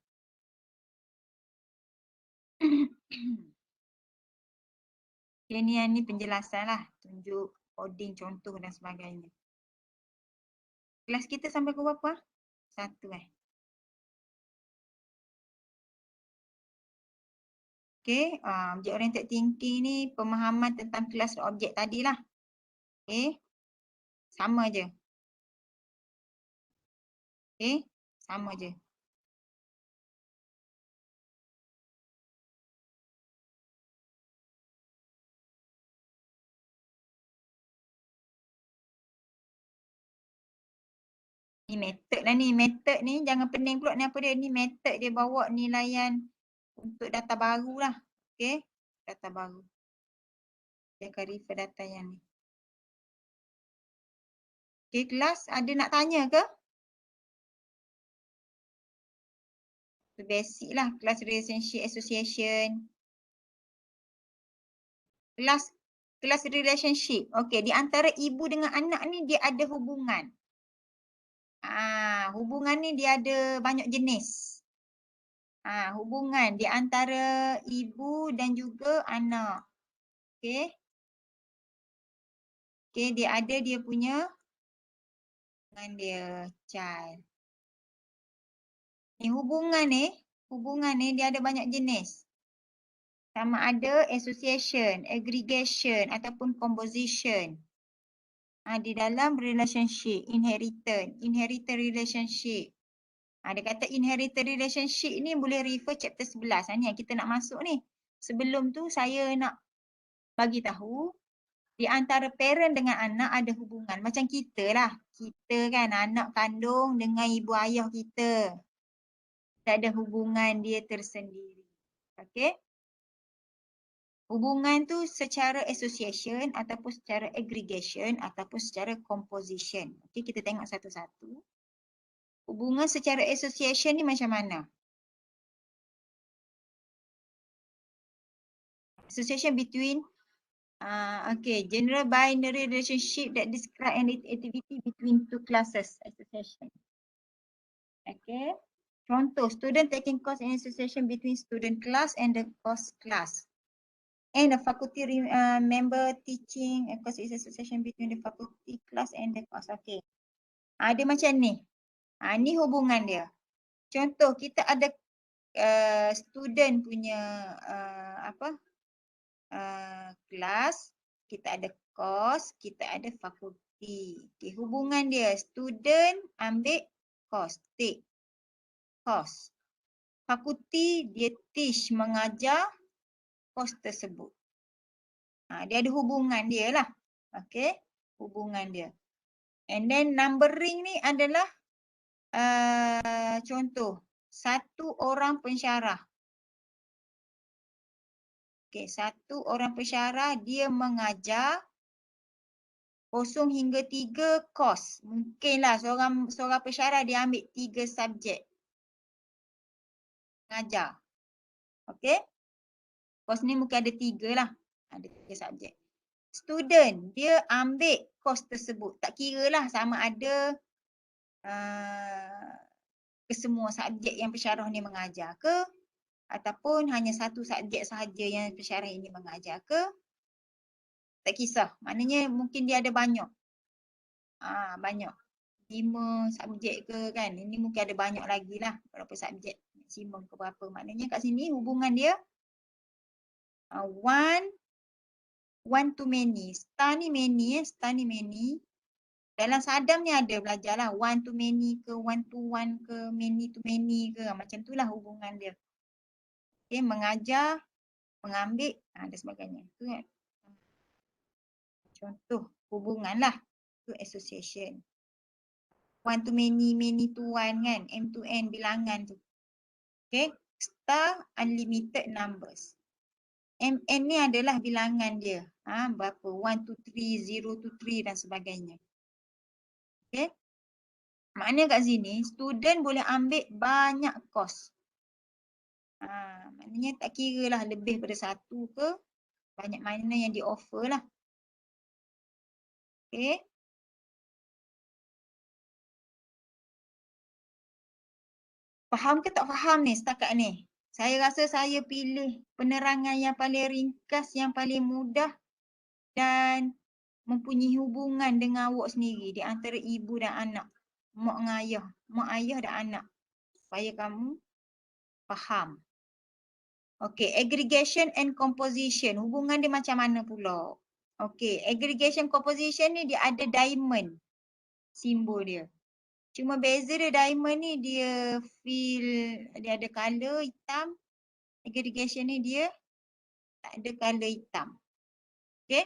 Okay, ni penjelasan lah. Tunjuk coding, contoh dan sebagainya. Kelas kita sampai ke berapa? 1 Okay, object oriented thinking ni pemahaman tentang kelas objek tadilah. Okay. Sama je. Okay, sama je. Ni method lah ni. Method ni jangan pening pula ni apa dia. Ni method dia bawa nilaian untuk data baru lah. Okay. Data baru. Dia akan refer data yang ni. Okay kelas ada nak tanya ke? So, basic lah. Class relationship association. Class relationship. Okay. Di antara ibu dengan anak ni dia ada hubungan. Hubungan ni dia ada banyak jenis. Hubungan di antara ibu dan juga anak. Okay. Okay, dia ada dia punya dengan dia child. Ni hubungan ni dia ada banyak jenis. Sama ada association, aggregation ataupun composition. Di dalam relationship, inherited relationship. Dia kata inherited relationship ni boleh refer chapter 11. Ni yang kita nak masuk ni. Sebelum tu saya nak bagi tahu di antara parent dengan anak ada hubungan. Macam kita lah. Kita kan anak kandung dengan ibu ayah kita. Kita ada hubungan dia tersendiri. Okay. Hubungan tu secara association ataupun secara aggregation ataupun secara composition. Okay, kita tengok satu-satu. Hubungan secara association ni macam mana? Association between general binary relationship that describe an activity between two classes. Association. Okay. Contoh, student taking course in association between student class and the course class. And the faculty member teaching a course is association between the faculty class and the course. Okay. Dia macam ni. Ni hubungan dia. Contoh, kita ada student punya kelas, kita ada course, kita ada fakulti. Okay, hubungan dia student ambil course, take course. Fakulti dia teach, mengajar course tersebut. Dia ada hubungan dia lah. Okay, hubungan dia. And then numbering ni adalah contoh, satu orang pensyarah. Okay, satu orang pensyarah dia mengajar 0 hingga 3 course. Mungkinlah seorang pensyarah dia ambil 3 subjek. Mengajar. Okay. Course ni mungkin ada 3 lah. Ada 3 subjek. Student dia ambil course tersebut. Tak kira lah sama ada kesemua subjek yang pensyarah ni mengajar ke ataupun hanya satu subjek sahaja yang pensyarah ini mengajar ke. Tak kisah. Maknanya mungkin dia ada banyak. Banyak. 5 subjek ke kan. Ini mungkin ada banyak lagi lah. Berapa subjek. Maksimum ke berapa. Maknanya kat sini hubungan dia one to many. Star ni many. Dalam Sadam ni ada belajar lah. One to many ke, one to one ke, many to many ke. Macam tu lah hubungan dia. Okay, mengajar, mengambil dan sebagainya. Itu kan. Contoh hubungan lah. Itu association. One to many, many to one kan. M to N bilangan tu. Okay. Star unlimited numbers. MN ni adalah bilangan dia. Berapa? 1 to 3, 0 to 3 dan sebagainya. Okay. Maknanya kat sini student boleh ambil banyak course. Maknanya tak kira lah lebih pada satu ke. Banyak mana yang di offer lah. Okay. Faham ke tak faham ni setakat ni? Saya rasa saya pilih penerangan yang paling ringkas, yang paling mudah dan mempunyai hubungan dengan awak sendiri di antara ibu dan anak. Mak dengan ayah. Mak ayah dan anak. Supaya kamu faham. Okay, aggregation and composition. Hubungan dia macam mana pula? Okay, aggregation composition ni dia ada diamond simbol dia. Cuma beza dia diamond ni dia dia ada color hitam. Aggregation ni dia tak ada color hitam. Okay.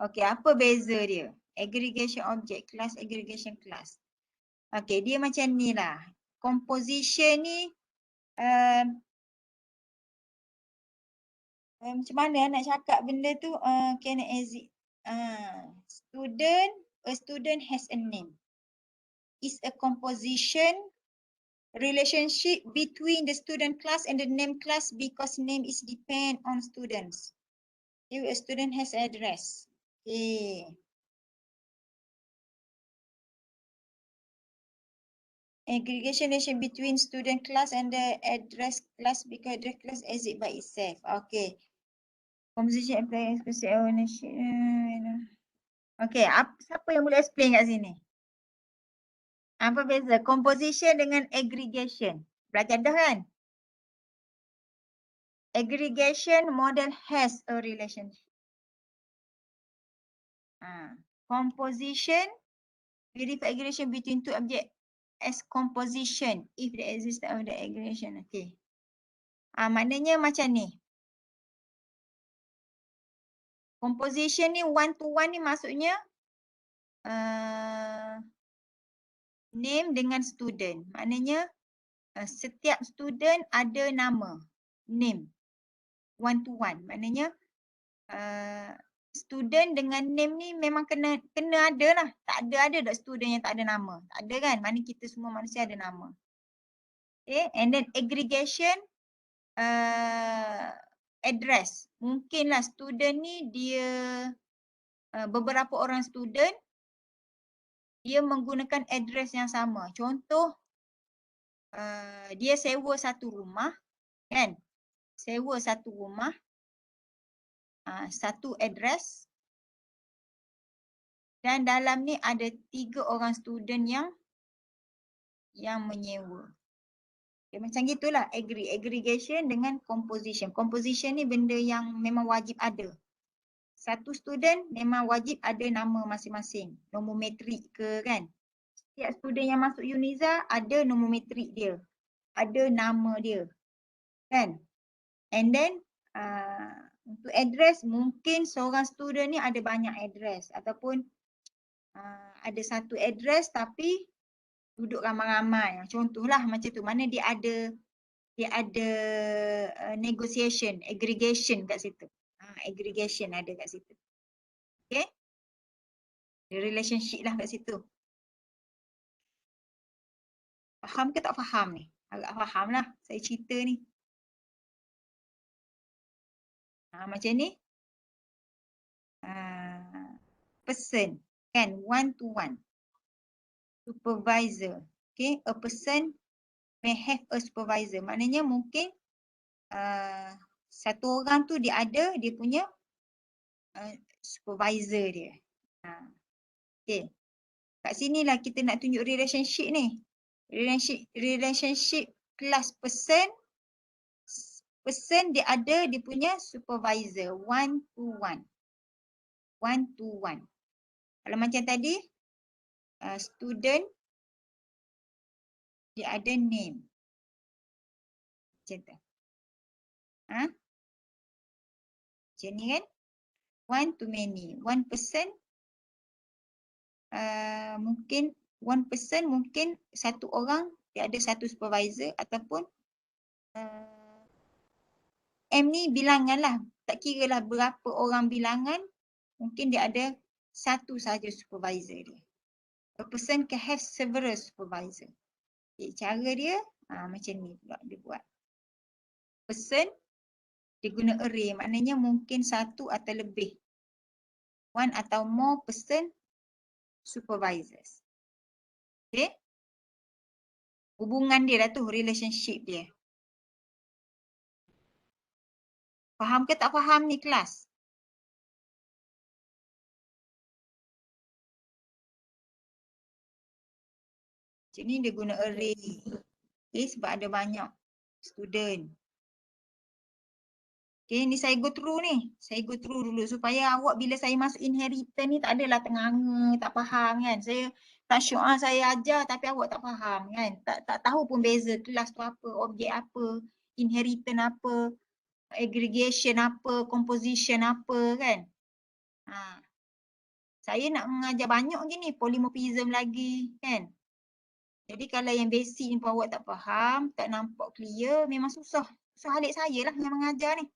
Okay, apa beza dia? Aggregation object class, aggregation class. Okay, dia macam ni lah. Composition ni macam mana nak cakap benda tu? Can exit. A student has a name. Is a composition relationship between the student class and the name class because name is depend on students. If a student has address. Okay. Aggregation relation between student class and the address class because address class exit by itself. Okay. Composition apply specific ownership. Okay, siapa yang boleh explain kat sini? Apa beza composition dengan aggregation? Belajar dah kan? Aggregation model has a relationship. Composition, we refer aggregation between two objects as composition if the existence of the aggregation. Okay. Maknanya macam ni. Composition ni one to one ni maksudnya name dengan student. Maknanya setiap student ada nama, name. One to one. Maknanya student dengan name ni memang kena ada lah. Tak ada tak student yang tak ada nama. Tak ada kan? Maknanya kita semua manusia ada nama. Okay. And then aggregation address. Mungkinlah student ni dia beberapa orang student dia menggunakan address yang sama. Contoh dia sewa satu rumah kan? Sewa satu rumah, satu address dan dalam ni ada 3 orang student yang menyewa. Okay, macam gitulah aggregation dengan composition. Composition ni benda yang memang wajib ada. Satu student memang wajib ada nama masing-masing. Nombor metrik ke kan. Setiap student yang masuk Uniza ada nombor metrik dia. Ada nama dia. Kan. And then untuk address mungkin seorang student ni ada banyak address. Ataupun ada satu address tapi duduk ramai-ramai. Contohlah macam tu. Mana dia ada negotiation, aggregation kat situ. Aggregation ada kat situ. Okay. Relationship lah kat situ. Faham ke tak faham ni? Agak faham lah saya cerita ni. Macam ni. Person kan, one to one. Supervisor. Okay, a person may have a supervisor. Maknanya mungkin satu orang tu dia punya supervisor dia. Okay. Kat sinilah kita nak tunjuk relationship ni. Relationship class person. Person dia punya supervisor. One to one. One to one. Kalau macam tadi, student dia ada name. Macam tu. Macam ni kan? One to many. One person mungkin satu orang dia ada satu supervisor ataupun M ni bilangan lah. Tak kira lah berapa orang bilangan, mungkin dia ada satu saja supervisor dia. A person can have several supervisor. Okay, cara dia macam ni pula dia buat. Person dia guna array, maknanya mungkin satu atau lebih. One atau more person supervisors. Okay. Hubungan dia lah tu, relationship dia. Faham ke tak faham ni kelas? Macam ni dia guna array. Okay, sebab ada banyak student. Okay, ni saya go through ni. Saya go through dulu supaya awak bila saya masuk inheritance ni tak adalah tenganga, tak faham kan. Saya tak sure saya ajar tapi awak tak faham kan. Tak tahu pun beza kelas tu apa, objek apa, inheritance apa, aggregation apa, composition apa kan. Ha. Saya nak mengajar banyak gini, polymorphism lagi kan. Jadi kalau yang basic ni pun awak tak faham, tak nampak clear, memang susah. Susah halik saya lah yang mengajar ni.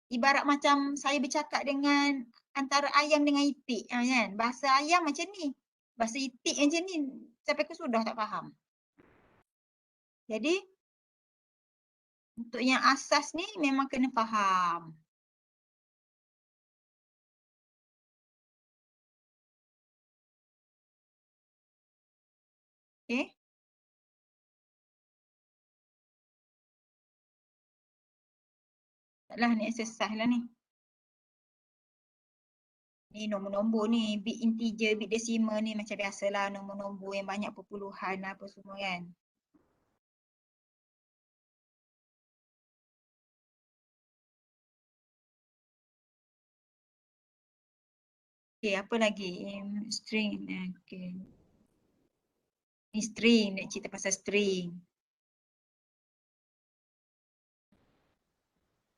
Ibarat macam saya bercakap dengan antara ayam dengan itik kan. Bahasa ayam macam ni. Bahasa itik macam ni. Sampai ke sudah tak faham. Jadi untuk yang asas ni memang kena faham. Okay. Taklah ni exercise lah ni. Ni nombor-nombor ni, bit integer, bit decimal ni macam biasalah nombor-nombor yang banyak perpuluhan apa semua kan. Okay, apa lagi? String. Okay. Ni string, nak cerita pasal string.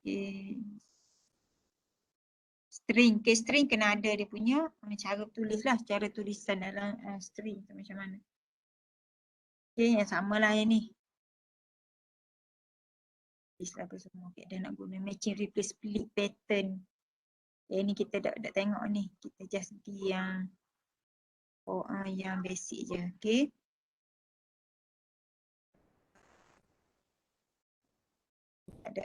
Okay. String. Okay, string kena ada dia punya cara tulis lah. Cara tulisan dalam string tu macam mana. Okay, yang sama lah yang ni. Tulis lah apa semua. Okay, dah nak guna matching replace split pattern. Yang ni kita dah tengok ni. Kita just pergi yang yang basic je. Okay. Ada.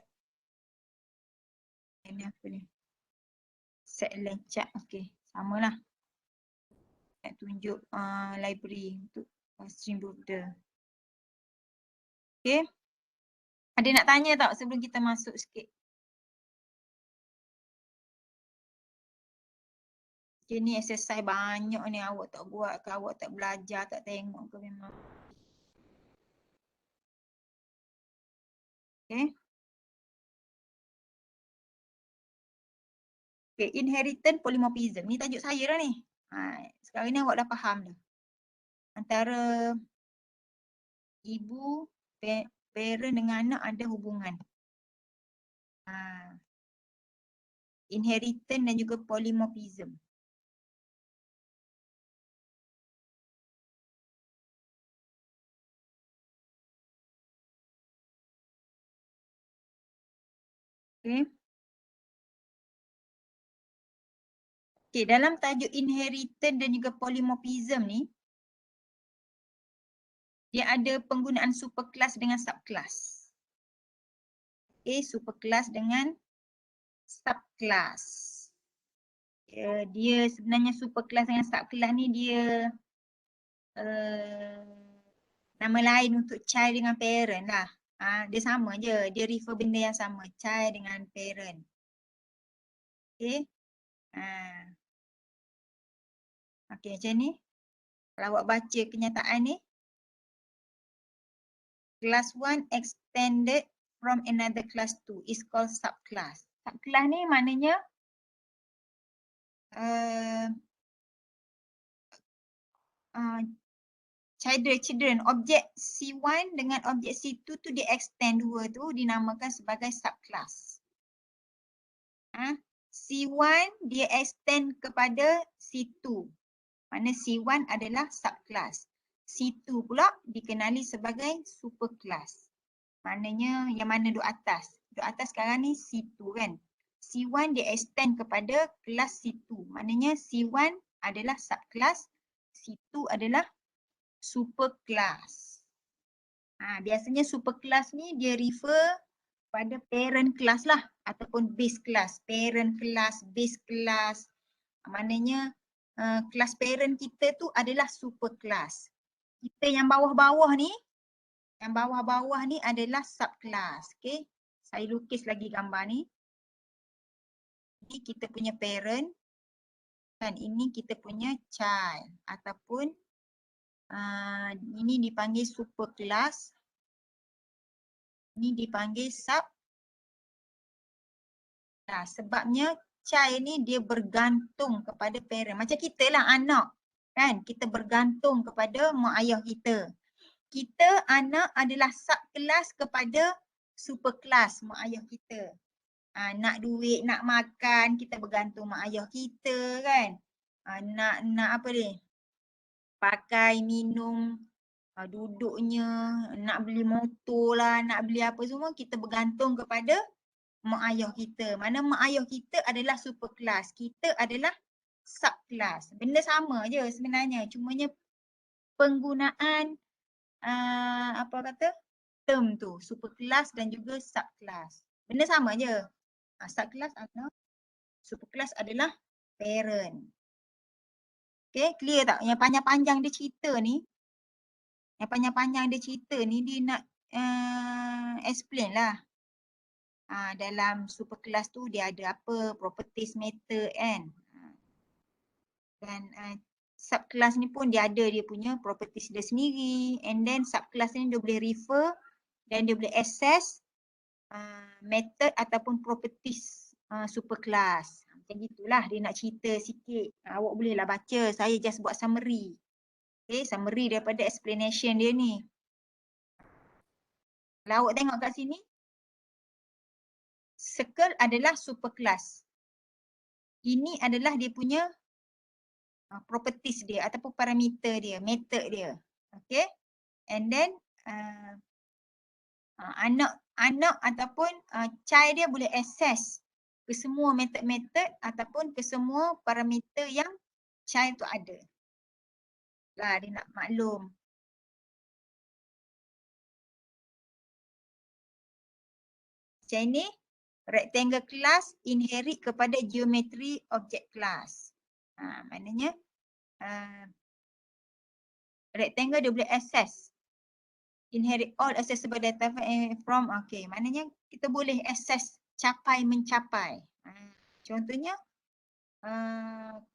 Ini apa ni? Set length chart. Okay, samalah. Nak tunjuk library untuk string builder. Okay. Ada nak tanya tak sebelum kita masuk sikit? Okay, ni exercise banyak ni awak tak buat ke, awak tak belajar, tak tengok ke memang. Okay. Okay, inheritance polymorphism. Ni tajuk saya dah ni. Sekarang ni awak dah faham dah. Antara ibu, parent dengan anak ada hubungan. Inheritance dan juga polymorphism. Okay. Okay, dalam tajuk inheritance dan juga polymorphism ni, dia ada penggunaan superclass dengan subclass. Okay, superclass dengan subclass. Dia sebenarnya superclass dengan subclass ni dia nama lain untuk child dengan parent lah. Dia sama je, dia refer benda yang sama, child dengan parent. Okay. Okay, macam ni. Kalau awak baca kenyataan ni. Class 1 extended from another class 2 is called subclass. Subclass ni maknanya children, objek C1 dengan objek C2 tu dia extend dua tu dinamakan sebagai subclass. C1 dia extend kepada C2. Mana C1 adalah subclass. C2 pula dikenali sebagai superclass. Maknanya yang mana duduk atas. Duduk atas sekarang ni C2 kan. C1 dia extend kepada kelas C2. Maknanya C1 adalah subclass. C2 adalah superclass. Biasanya superclass ni dia refer pada parent class lah ataupun base class. Parent class, base class. Maknanya kelas parent kita tu adalah superclass. Kita yang bawah-bawah ni, adalah subclass. Okay. Saya lukis lagi gambar ni. Ini kita punya parent. Dan ini kita punya child. Ataupun ini dipanggil superclass. Ini dipanggil Nah, sebabnya child ni dia bergantung kepada parent. Macam kita lah anak. Kan? Kita bergantung kepada mak ayah kita. Kita anak adalah subkelas kepada superkelas mak ayah kita. Nak duit, nak makan, kita bergantung mak ayah kita kan. Nak apa ni? Pakai, minum, duduknya, nak beli motor lah, nak beli apa semua, kita bergantung kepada mak ayah kita. Mana mak ayah kita adalah superkelas, kita adalah subkelas. Benda sama je sebenarnya, cumanya penggunaan apa kata term tu, superkelas dan juga subkelas. Benda sama je. Subkelas adalah, superkelas adalah parent. Okay, clear tak? Yang panjang-panjang dia cerita ni, dia nak explain lah. Dalam superkelas tu dia ada apa, properties matter kan. Dan subkelas ni pun dia ada dia punya properties dia sendiri, and then subkelas ni dia boleh refer dan dia boleh access method ataupun properties superkelas. Macam gitulah dia nak cerita sikit. Awak bolehlah baca, saya just buat summary. Okay, summary daripada explanation dia ni. Kalau awak tengok kat sini, circle adalah superkelas. Ini adalah dia punya properties dia ataupun parameter dia, method dia. Okay. And then anak ataupun child dia boleh access ke semua method-method ataupun ke semua parameter yang child tu ada. Lah dia nak maklum. Macam ni, rectangle class inherit kepada geometry object class. Maknanya rectangle dia boleh access, inherit all accessible data from, okay, maknanya kita boleh access capai mencapai. Contohnya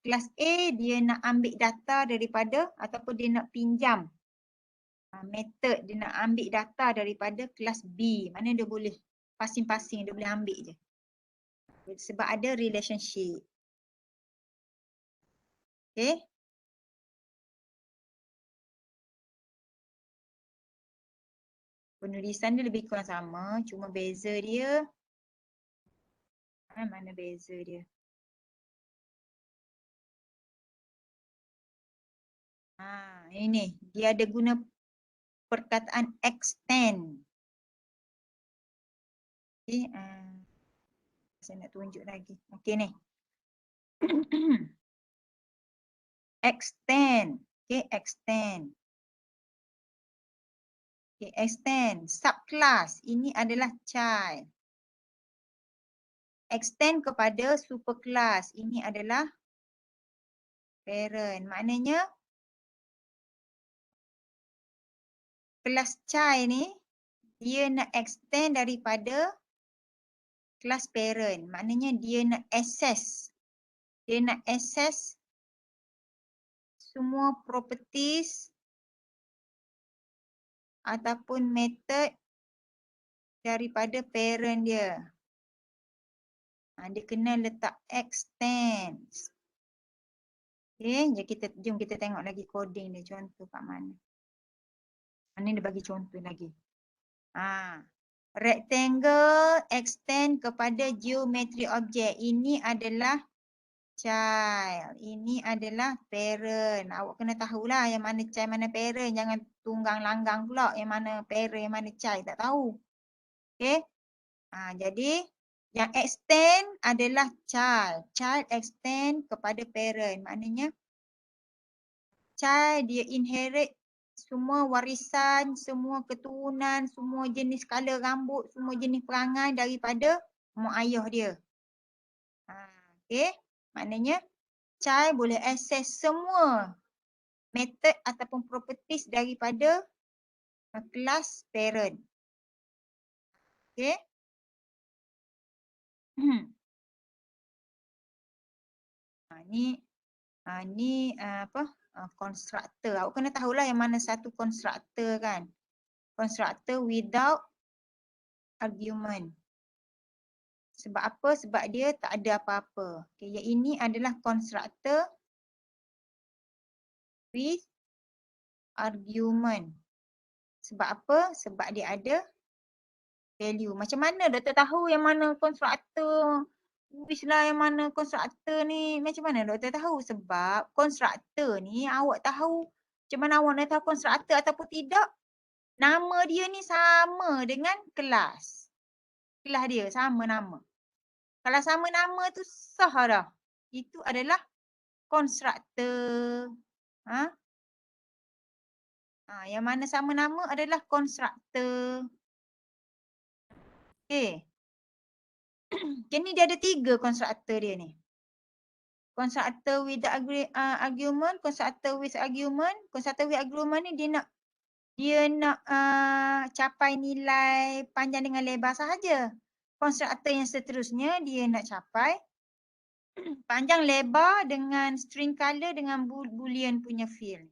kelas A dia nak ambil data daripada ataupun dia nak pinjam method, dia nak ambil data daripada kelas B, mana dia boleh pasing-pasing dia boleh ambil je sebab ada relationship. Okay. Penulisan dia lebih kurang sama, cuma beza dia, mana beza dia? Ini dia ada guna perkataan extend. Okay, saya nak tunjuk lagi. Okay ni. Extend. Okay, extend. Okay, extend. Subclass. Ini adalah child. Extend kepada superclass. Ini adalah parent. Maknanya kelas child ni dia nak extend daripada kelas parent. Maknanya dia nak access. Dia nak access semua properties ataupun method daripada parent dia. Dia kena letak extend. Okay, jom kita tengok lagi coding dia, contoh kat mana. Mana dia bagi contoh lagi. Rectangle extend kepada geometry object. Ini adalah child. Ini adalah parent. Awak kena tahulah yang mana child, mana parent. Jangan tunggang langgang pula yang mana parent, yang mana child. Tak tahu. Okay. Jadi yang extend adalah child. Child extend kepada parent. Maknanya child dia inherit semua warisan, semua keturunan, semua jenis color rambut, semua jenis perangai daripada mak ayah dia. Okay. Maknanya child boleh access semua method ataupun properties daripada kelas parent. Okay. Ni apa? Constructor. Awak kena tahulah yang mana satu constructor kan. Constructor without argument. Sebab apa? Sebab dia tak ada apa-apa. Okay, yang ini adalah constructor with argument. Sebab apa? Sebab dia ada value. Macam mana doktor tahu yang mana constructor with lah, yang mana constructor ni? Macam mana doktor tahu? Sebab constructor ni awak tahu. Macam mana awak nak tahu constructor ataupun tidak? Nama dia ni sama dengan kelas. Kelas dia sama nama. Kalau sama nama tu sah dah. Itu adalah constructor. Yang mana sama nama adalah constructor. Okay. Okay, ni dia ada 3 constructor dia ni. Constructor with the argument, constructor with argument. Constructor with argument ni dia nak capai nilai panjang dengan lebar sahaja. Constructor yang seterusnya dia nak capai panjang lebar dengan string color dengan boolean punya field.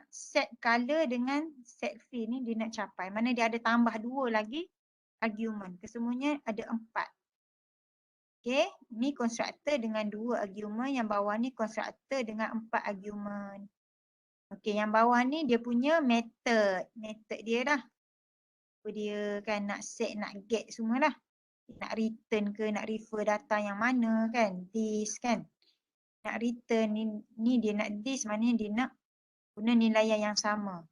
Set color dengan set field ni dia nak capai. Mana dia ada tambah 2 lagi argument. Kesemuanya ada 4. Okay, ni constructor dengan 2 argument. Yang bawah ni constructor dengan 4 argument. Okay, yang bawah ni dia punya method. Method dia dah. Apa dia kan nak set, nak get semua dah. Nak return ke, nak refer data yang mana kan. This kan. Nak return ni dia nak this, maknanya dia nak guna nilai yang sama.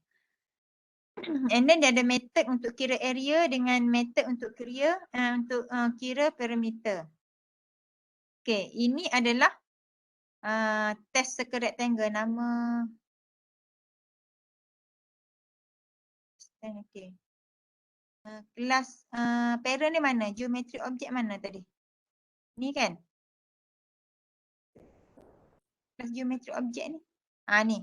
And then dia ada method untuk kira area dengan method untuk kira parameter. Okay, ini adalah test circle rectangle. Nama okay. Kelas parent ni mana? Geometry object mana tadi? Ni kan? Kelas geometry object ni. Ni.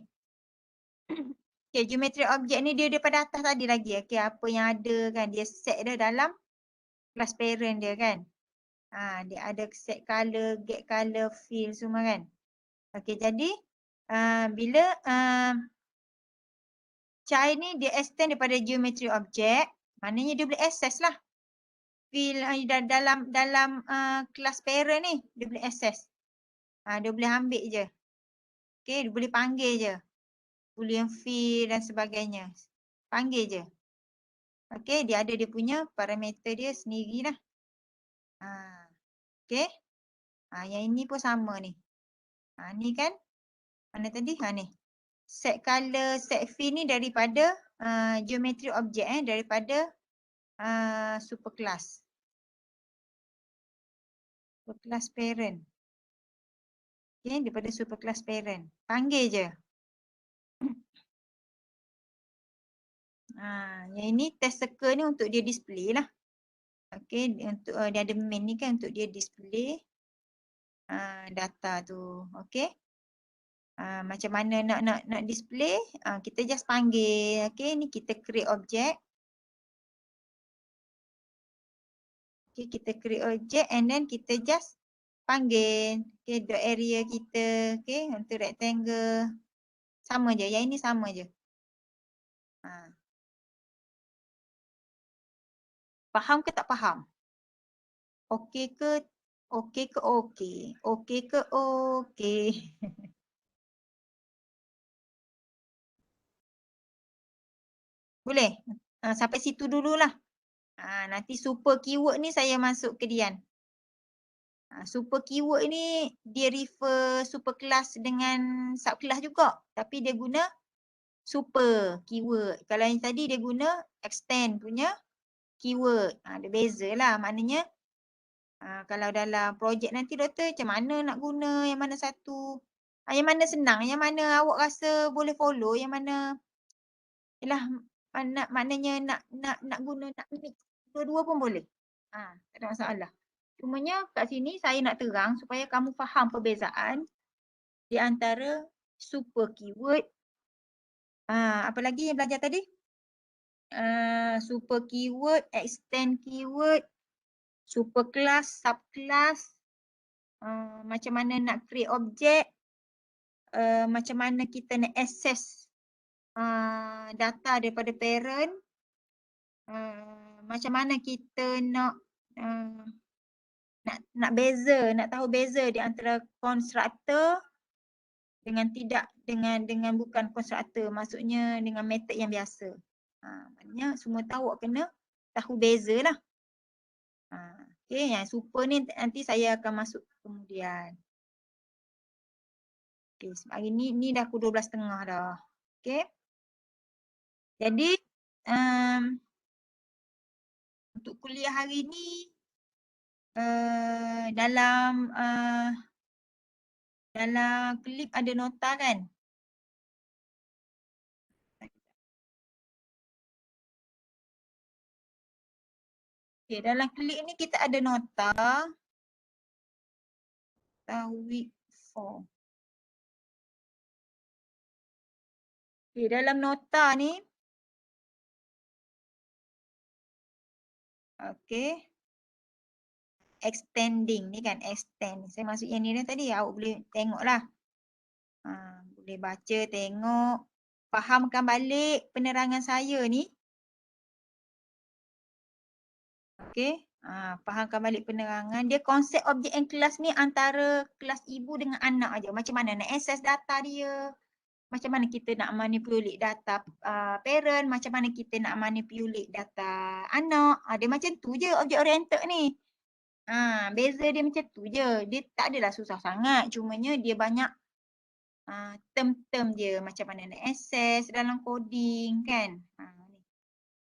Okay, geometry object ni dia daripada atas tadi lagi. Okay, apa yang ada kan. Dia set dia dalam kelas parent dia kan. Dia ada set color, get color, fill semua kan. Okay, jadi bila child ni dia extend daripada geometry object, maknanya dia boleh access lah. Fill dalam kelas parent ni, dia boleh access. Dia boleh ambil je. Okay, dia boleh panggil je. Boolean fill dan sebagainya. Panggil je. Okay, dia ada dia punya parameter dia sendiri lah. Okay. Yang ini pun sama ni. Ni kan. Mana tadi? Ni. Set color, set fill ni daripada geometry object daripada superclass. Superclass parent. Okay, daripada superclass parent. Panggil je. Yang ini test circle ni untuk dia display lah. Okay, untuk dia ada main ni kan untuk dia display data tu. Okay. Macam mana nak display, kita just panggil. Okay, ni kita create object. Okay, kita create object and then kita just panggil. Okay, dot area kita. Okay, untuk rectangle. Sama je, yang ini sama je. Faham ke tak faham? Okey ke? Okey ke okey? Okey ke okey? Boleh? Sampai situ dululah. Nanti super keyword ni saya masuk ke Dian. Super keyword ni dia refer super kelas dengan subkelas juga. Tapi dia guna super keyword. Kalau yang tadi dia guna extend punya keyword. Dia beza lah. Maknanya kalau dalam projek nanti doktor macam mana nak guna yang mana satu. Yang mana senang, yang mana awak rasa boleh follow, yang mana ialah maknanya nak guna, nak mix dua-dua pun boleh. Tak ada masalah. Cumanya kat sini saya nak terang supaya kamu faham perbezaan di antara super keyword. Apa lagi yang belajar tadi? Super keyword, extend keyword, super class, subclass, macam mana nak create object, macam mana kita nak access data daripada parent, macam mana kita nak nak beza, nak tahu beza di antara konstruktor dengan dengan bukan konstruktor, maksudnya dengan metod yang biasa. Maknanya semua tahu awak kena tahu beza lah. Okay, yang super ni nanti saya akan masuk kemudian. Okay, sebab hari ni dah pukul 12.30 dah. Okay. Jadi untuk kuliah hari ni dalam klip ada nota kan? Okay, dalam klip ni kita ada nota week 4. Okay, dalam nota ni okay, extending ni kan, extend. Saya masuk yang ni dah tadi, awak boleh tengok lah. Boleh baca, tengok, fahamkan balik penerangan saya ni. Okay, fahamkan balik penerangan. Dia konsep objek and kelas ni antara kelas ibu dengan anak aja. Macam mana nak access data dia, macam mana kita nak manipulate data parent, macam mana kita nak manipulate data anak. Dia macam tu je object oriented ni. Beza dia macam tu je. Dia tak adalah susah sangat. Cumanya dia banyak term-term dia. Macam mana nak access dalam coding kan.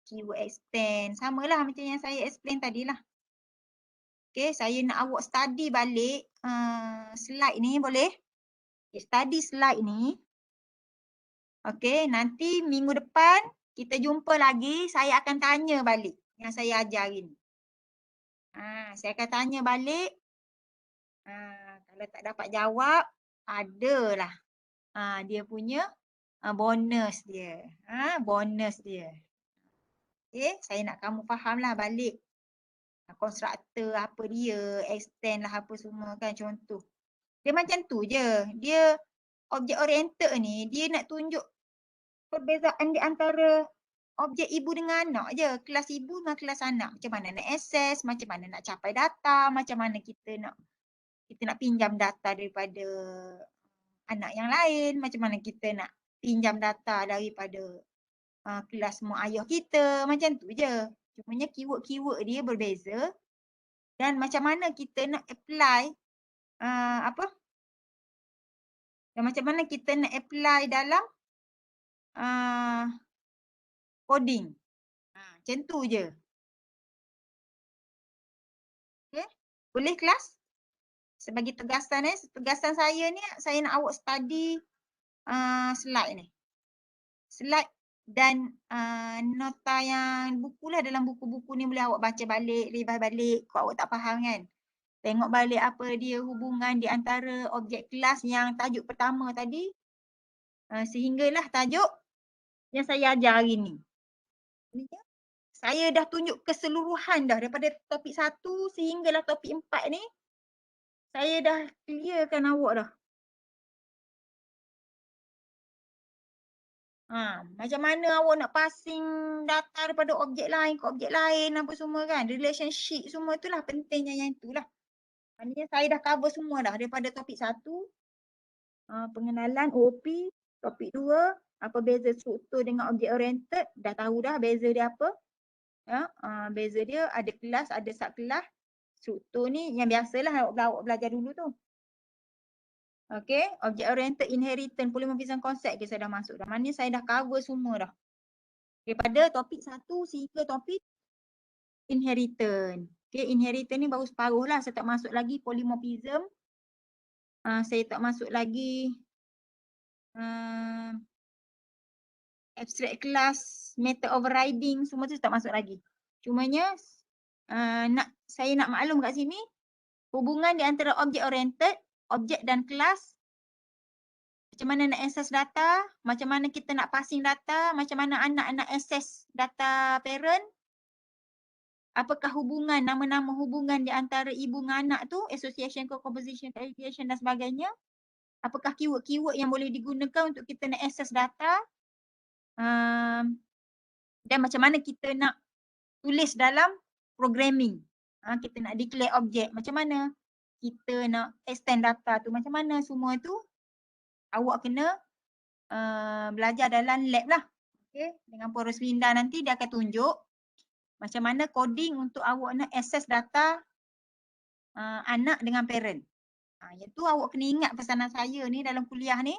Keyword extend. Samalah macam yang saya explain tadi lah. Okay, saya nak awak study balik slide ni boleh? Okay, study slide ni. Okay, nanti minggu depan kita jumpa lagi. Saya akan tanya balik yang saya ajar hari ni. Saya akan tanya balik. Kalau tak dapat jawab, adalah dia punya bonus dia. Bonus dia. Okay, saya nak kamu fahamlah balik. Konstruktor apa dia, extend lah apa semua kan, contoh. Dia macam tu je. Dia objek oriented ni, dia nak tunjuk perbezaan di antara objek ibu dengan anak je. Kelas ibu dengan kelas anak. Macam mana nak access, macam mana nak capai data, macam mana kita nak pinjam data daripada anak yang lain, macam mana kita nak pinjam data daripada kelas mak ayah kita, macam tu je. Cumanya keyword-keyword dia berbeza dan macam mana kita nak apply dan macam mana kita nak apply dalam coding. Macam tu je. Okay. Boleh kelas? Sebagai tegasan tegasan saya ni, saya nak awak study slide ni. Slide dan nota yang buku lah, dalam buku-buku ni boleh awak baca balik, revise balik kalau awak tak faham kan. Tengok balik apa dia hubungan di antara objek kelas yang tajuk pertama tadi sehinggalah tajuk yang saya ajar hari ni. Saya dah tunjuk keseluruhan dah daripada topik 1 sehinggalah topik 4 ni. Saya dah clearkan awak dah. Macam mana awak nak passing data daripada objek lain ke objek lain apa semua kan. Relationship semua itulah pentingnya yang itulah. Maknanya saya dah cover semua dah daripada topik 1. Pengenalan OOP. Topik 2. Apa beza struktur dengan objek oriented. Dah tahu dah beza dia apa. Beza dia ada kelas, ada subkelas. Struktur ni yang biasalah awak belajar dulu tu. Okay, object oriented inheritance polymorphism concept saya dah masuk dah. Maknanya saya dah cover semua dah. Daripada topik 1 sehingga topik inheritance. Okay, inheritance ni baru separuh lah. Saya tak masuk lagi polymorphism. Saya tak masuk lagi abstract class, method overriding, semua tu saya tak masuk lagi. Cumanya saya nak maklum kat sini hubungan di antara object oriented, objek dan kelas, macam mana nak access data, macam mana kita nak passing data, macam mana anak nak access data parent, apakah hubungan, nama-nama hubungan di antara ibu dengan anak tu, association, co-composition, aggregation dan sebagainya, apakah keyword-keyword yang boleh digunakan untuk kita nak access data, dan macam mana kita nak tulis dalam programming. Kita nak declare objek. Macam mana kita nak extend data tu? Macam mana semua tu? Awak kena belajar dalam lab lah. Okay. Dengan Puan Roslinda nanti dia akan tunjuk macam mana coding untuk awak nak access data anak dengan parent. Yang tu awak kena ingat pesanan saya ni dalam kuliah ni.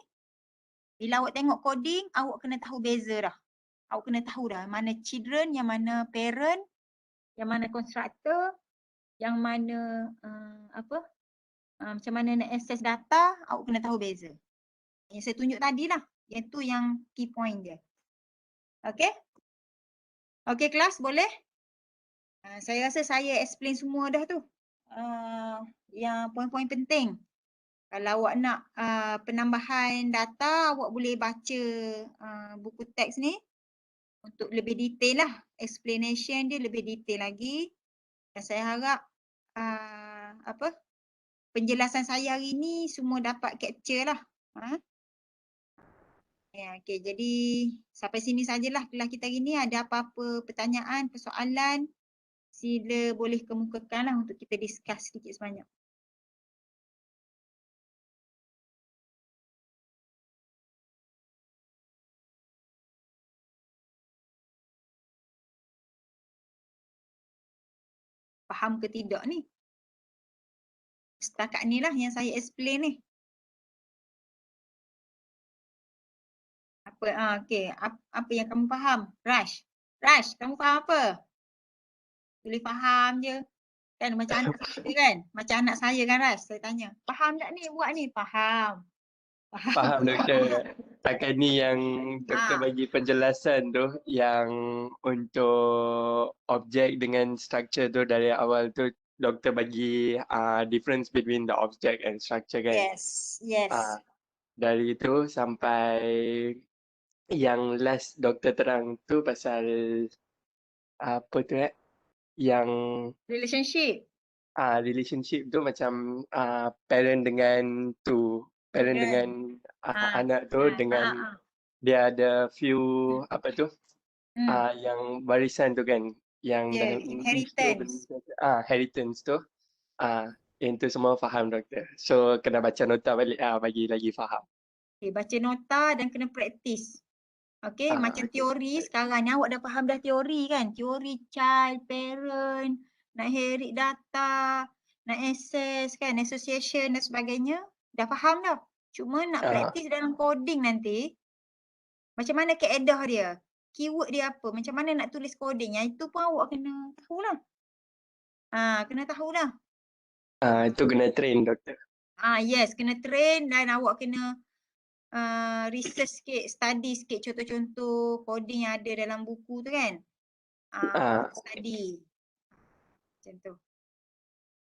Bila awak tengok coding, awak kena tahu beza dah. Awak kena tahu dah mana children, yang mana parent, yang mana constructor, yang mana macam mana nak access data, awak kena tahu beza. Yang saya tunjuk tadi lah. Yang tu yang key point dia. Okay? Okay kelas, boleh? Saya rasa saya explain semua dah tu. Yang poin-poin penting. Kalau awak nak penambahan data, awak boleh baca buku teks ni untuk lebih detail lah. Explanation dia lebih detail lagi. Dan saya harap penjelasan saya hari ni semua dapat capture lah. Ya, okay, jadi sampai sini sajalah kelas kita hari ni. Ada apa-apa pertanyaan, persoalan, sila boleh kemukakan lah untuk kita discuss sedikit sebanyak. Faham ke tidak ni? Setakat ni lah yang saya explain ni. Okay. Apa yang kamu faham? Rash, kamu faham apa? Boleh faham je. Kan macam anak saya kan? Macam anak saya kan Rash? Saya tanya, faham tak ni buat ni? Faham. Faham doktor. Takat ni yang doktor bagi penjelasan tu yang untuk objek dengan structure tu dari awal tu doktor bagi difference between the object and structure kan. Yes. Dari itu sampai yang last doktor terang tu pasal apa tu yang Relationship. Relationship tu macam parent dengan dengan anak tu dengan dia ada few apa tu yang warisan tu kan yang dalam English tu inheritance tu yang tu semua faham doktor. So kena baca nota balik bagi lagi faham. Okay, baca nota dan kena praktis. Okay, macam teori sekarang ni awak dah faham dah teori kan? Teori child, parent, nak inherit data, nak access kan, association dan sebagainya. Dah faham dah. Cuma nak praktis dalam coding nanti, macam mana kaedah dia, keyword dia apa, macam mana nak tulis coding, yang itu pun awak kena tahulah. Kena tahulah. Itu kena train doktor. Yes, kena train dan awak kena research sikit, study sikit contoh-contoh coding yang ada dalam buku tu kan. Study. Macam tu.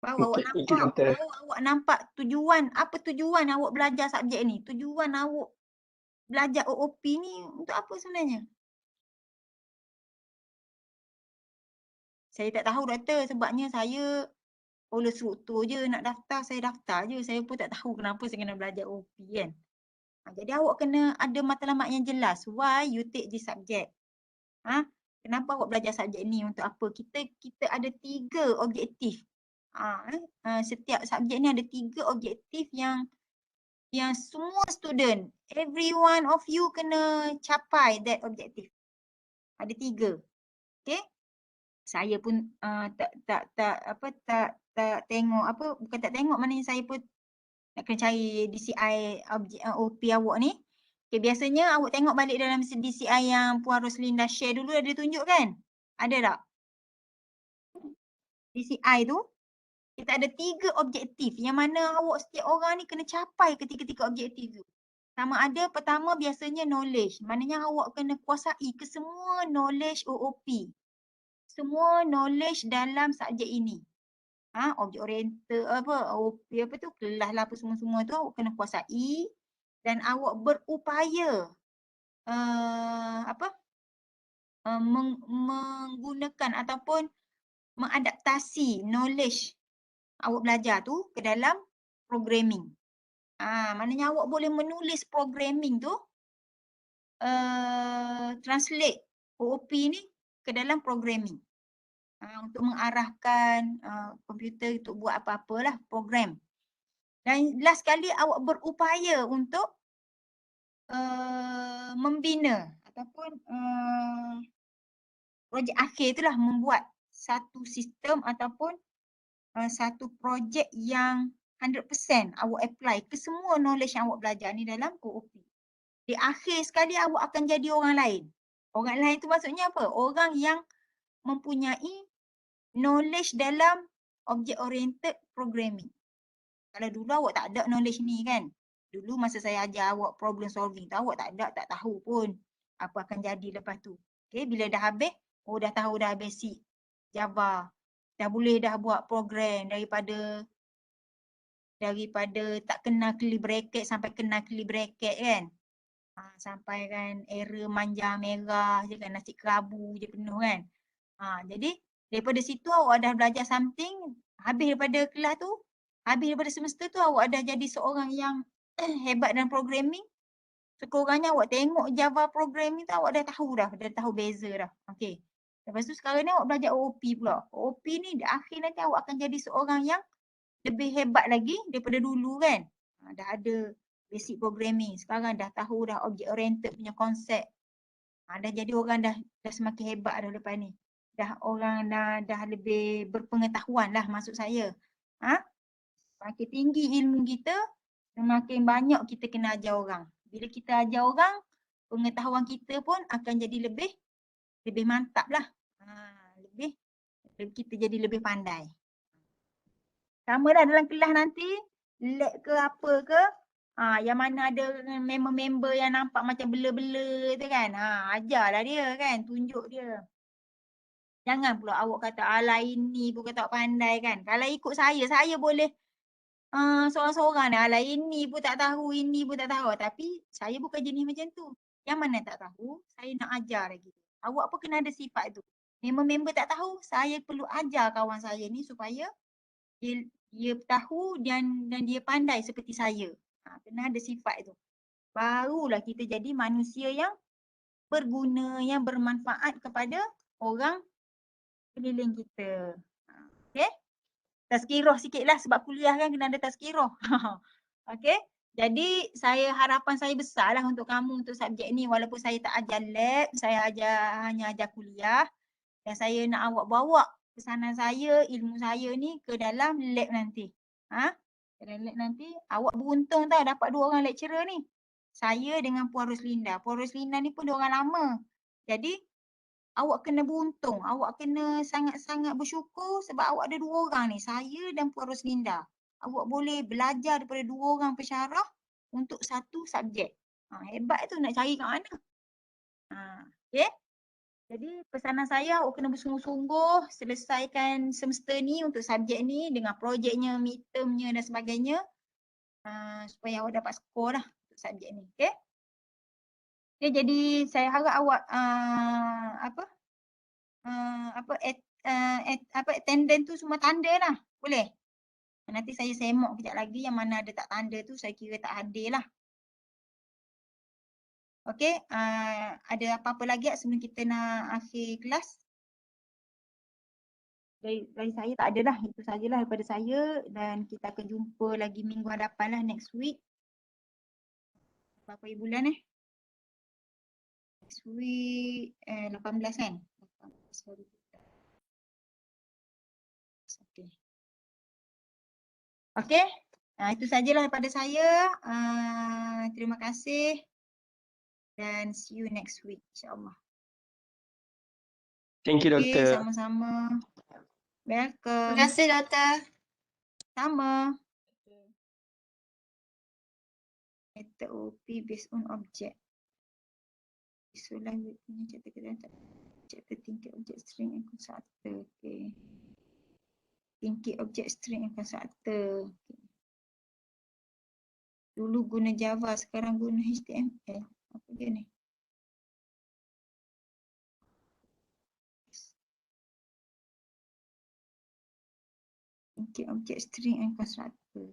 Baru awak nampak tujuan, apa tujuan awak belajar subjek ni? Tujuan awak belajar OOP ni untuk apa sebenarnya? Saya tak tahu doktor, sebabnya saya oleh struktur je nak daftar, saya daftar je. Saya pun tak tahu kenapa saya kena belajar OOP kan. Jadi awak kena ada matlamat yang jelas. Why you take this subject? Kenapa awak belajar subjek ni, untuk apa? Kita ada 3 objektif. Setiap subjek ni ada 3 objektif yang semua student, every one of you kena capai that objektif. Ada 3. Okay? Saya pun tak tengok bukan tak tengok, maknanya saya pun nak kena cari DCI OP awak ni. Okay, biasanya awak tengok balik dalam DCI yang Puan Roslinda share dulu, ada tunjuk kan? Ada tak? DCI tu kita ada 3 objektif yang mana awak setiap orang ni kena capai ketiga-tiga objektif tu. Sama ada pertama biasanya knowledge. Maknanya awak kena kuasai ke semua knowledge OOP. Semua knowledge dalam subjek ini. Objek oriented OOP kelas lah apa semua-semua tu awak kena kuasai dan awak berupaya menggunakan ataupun mengadaptasi knowledge awak belajar tu ke dalam programming. Maknanya awak boleh menulis programming tu, translate OOP ni ke dalam programming. untuk mengarahkan komputer untuk buat apa-apalah program. Dan last sekali awak berupaya untuk membina ataupun projek akhir itulah membuat satu sistem ataupun satu projek yang 100% awak apply ke semua knowledge yang awak belajar ni dalam OOP. Di akhir sekali awak akan jadi orang lain. Orang lain tu maksudnya apa? Orang yang mempunyai knowledge dalam object oriented programming. Kalau dulu awak tak ada knowledge ni kan. Dulu masa saya ajar awak problem solving tu awak tak ada, tak tahu pun apa akan jadi lepas tu. Okay, bila dah habis, dah tahu dah basic Java. Dah boleh dah buat program daripada tak kenal curly bracket sampai kenal curly bracket kan. Sampai kan error manja merah je kan, nasi kerabu je penuh kan. Jadi daripada situ awak dah belajar something, habis daripada kelas tu, habis daripada semester tu awak dah jadi seorang yang hebat dalam programming. Sekurang-kurangnya awak tengok Java programming tu awak dah tahu beza dah. Okey. Lepas tu sekarang ni awak belajar OOP pula. OOP ni di akhir nanti awak akan jadi seorang yang lebih hebat lagi daripada dulu kan. Dah ada basic programming. Sekarang dah tahu dah object oriented punya konsep. Dah jadi orang dah semakin hebat dah lepas ni. Dah orang dah lebih berpengetahuan lah maksud saya. Semakin tinggi ilmu kita, semakin banyak kita kena ajar orang. Bila kita ajar orang, pengetahuan kita pun akan jadi lebih mantap lah. Kita jadi lebih pandai. Sama dah dalam kelas nanti, lab ke apa ke, yang mana ada member-member yang nampak macam bela-bela tu kan. Ajarlah dia kan, tunjuk dia. Jangan pula awak kata, alah ini pun kata pandai kan. Kalau ikut saya boleh seorang-seorang ni, alah ini pun tak tahu, ini pun tak tahu. Tapi saya bukan jenis macam tu. Yang mana tak tahu, saya nak ajar lagi. Awak pun kena ada sifat tu. Member-member tak tahu, saya perlu ajar kawan saya ni supaya dia tahu dan dia pandai seperti saya. Kena ada sifat tu. Barulah kita jadi manusia yang berguna, yang bermanfaat kepada orang keliling kita. Okay? Tazkirah sikit lah sebab kuliah kan kena ada tazkirah. Okay? Jadi harapan saya besar lah untuk kamu untuk subjek ni. Walaupun saya tak ajar lab, saya hanya ajar kuliah. Dan saya nak awak bawa pesanan saya, ilmu saya ni ke dalam lab nanti. Ke dalam lab nanti, awak beruntung tau dapat 2 orang lecturer ni. Saya dengan Puan Roslinda. Puan Roslinda ni pun 2 orang lama. Jadi, awak kena beruntung. Awak kena sangat-sangat bersyukur sebab awak ada 2 orang ni. Saya dan Puan Roslinda. Awak boleh belajar daripada 2 orang pensyarah untuk satu subjek. Hebat tu nak cari kat mana. Okay? Jadi pesanan saya awak kena bersungguh-sungguh selesaikan semester ni untuk subjek ni dengan projeknya, midtermnya dan sebagainya. Supaya awak dapat skor lah untuk subjek ni. Okay? Okay, jadi saya harap awak attendance tu semua tanda lah. Boleh? Nanti saya semok kejap lagi yang mana ada tak tanda tu saya kira tak hadir lah. Okay, ada apa-apa lagi sebelum kita nak akhir kelas? Dari saya tak ada lah. Itu sajalah daripada saya dan kita akan jumpa lagi minggu hadapan lah next week. Berapa bulan Next week 18 kan? 18 hari. Okay. Itu sajalah daripada saya. Terima kasih. Dan see you next week insyaAllah. Thank you, Okay, Doktor. sama-sama. Welcome. Terima kasih, Doktor. Sama. Method OP based on object. So language punya chapter tingkat object string and constructor. Okay. Tingkat object string and constructor. Okay. Dulu guna Java, sekarang guna HTML. Apa dia ni? Tingkat object string and constructor.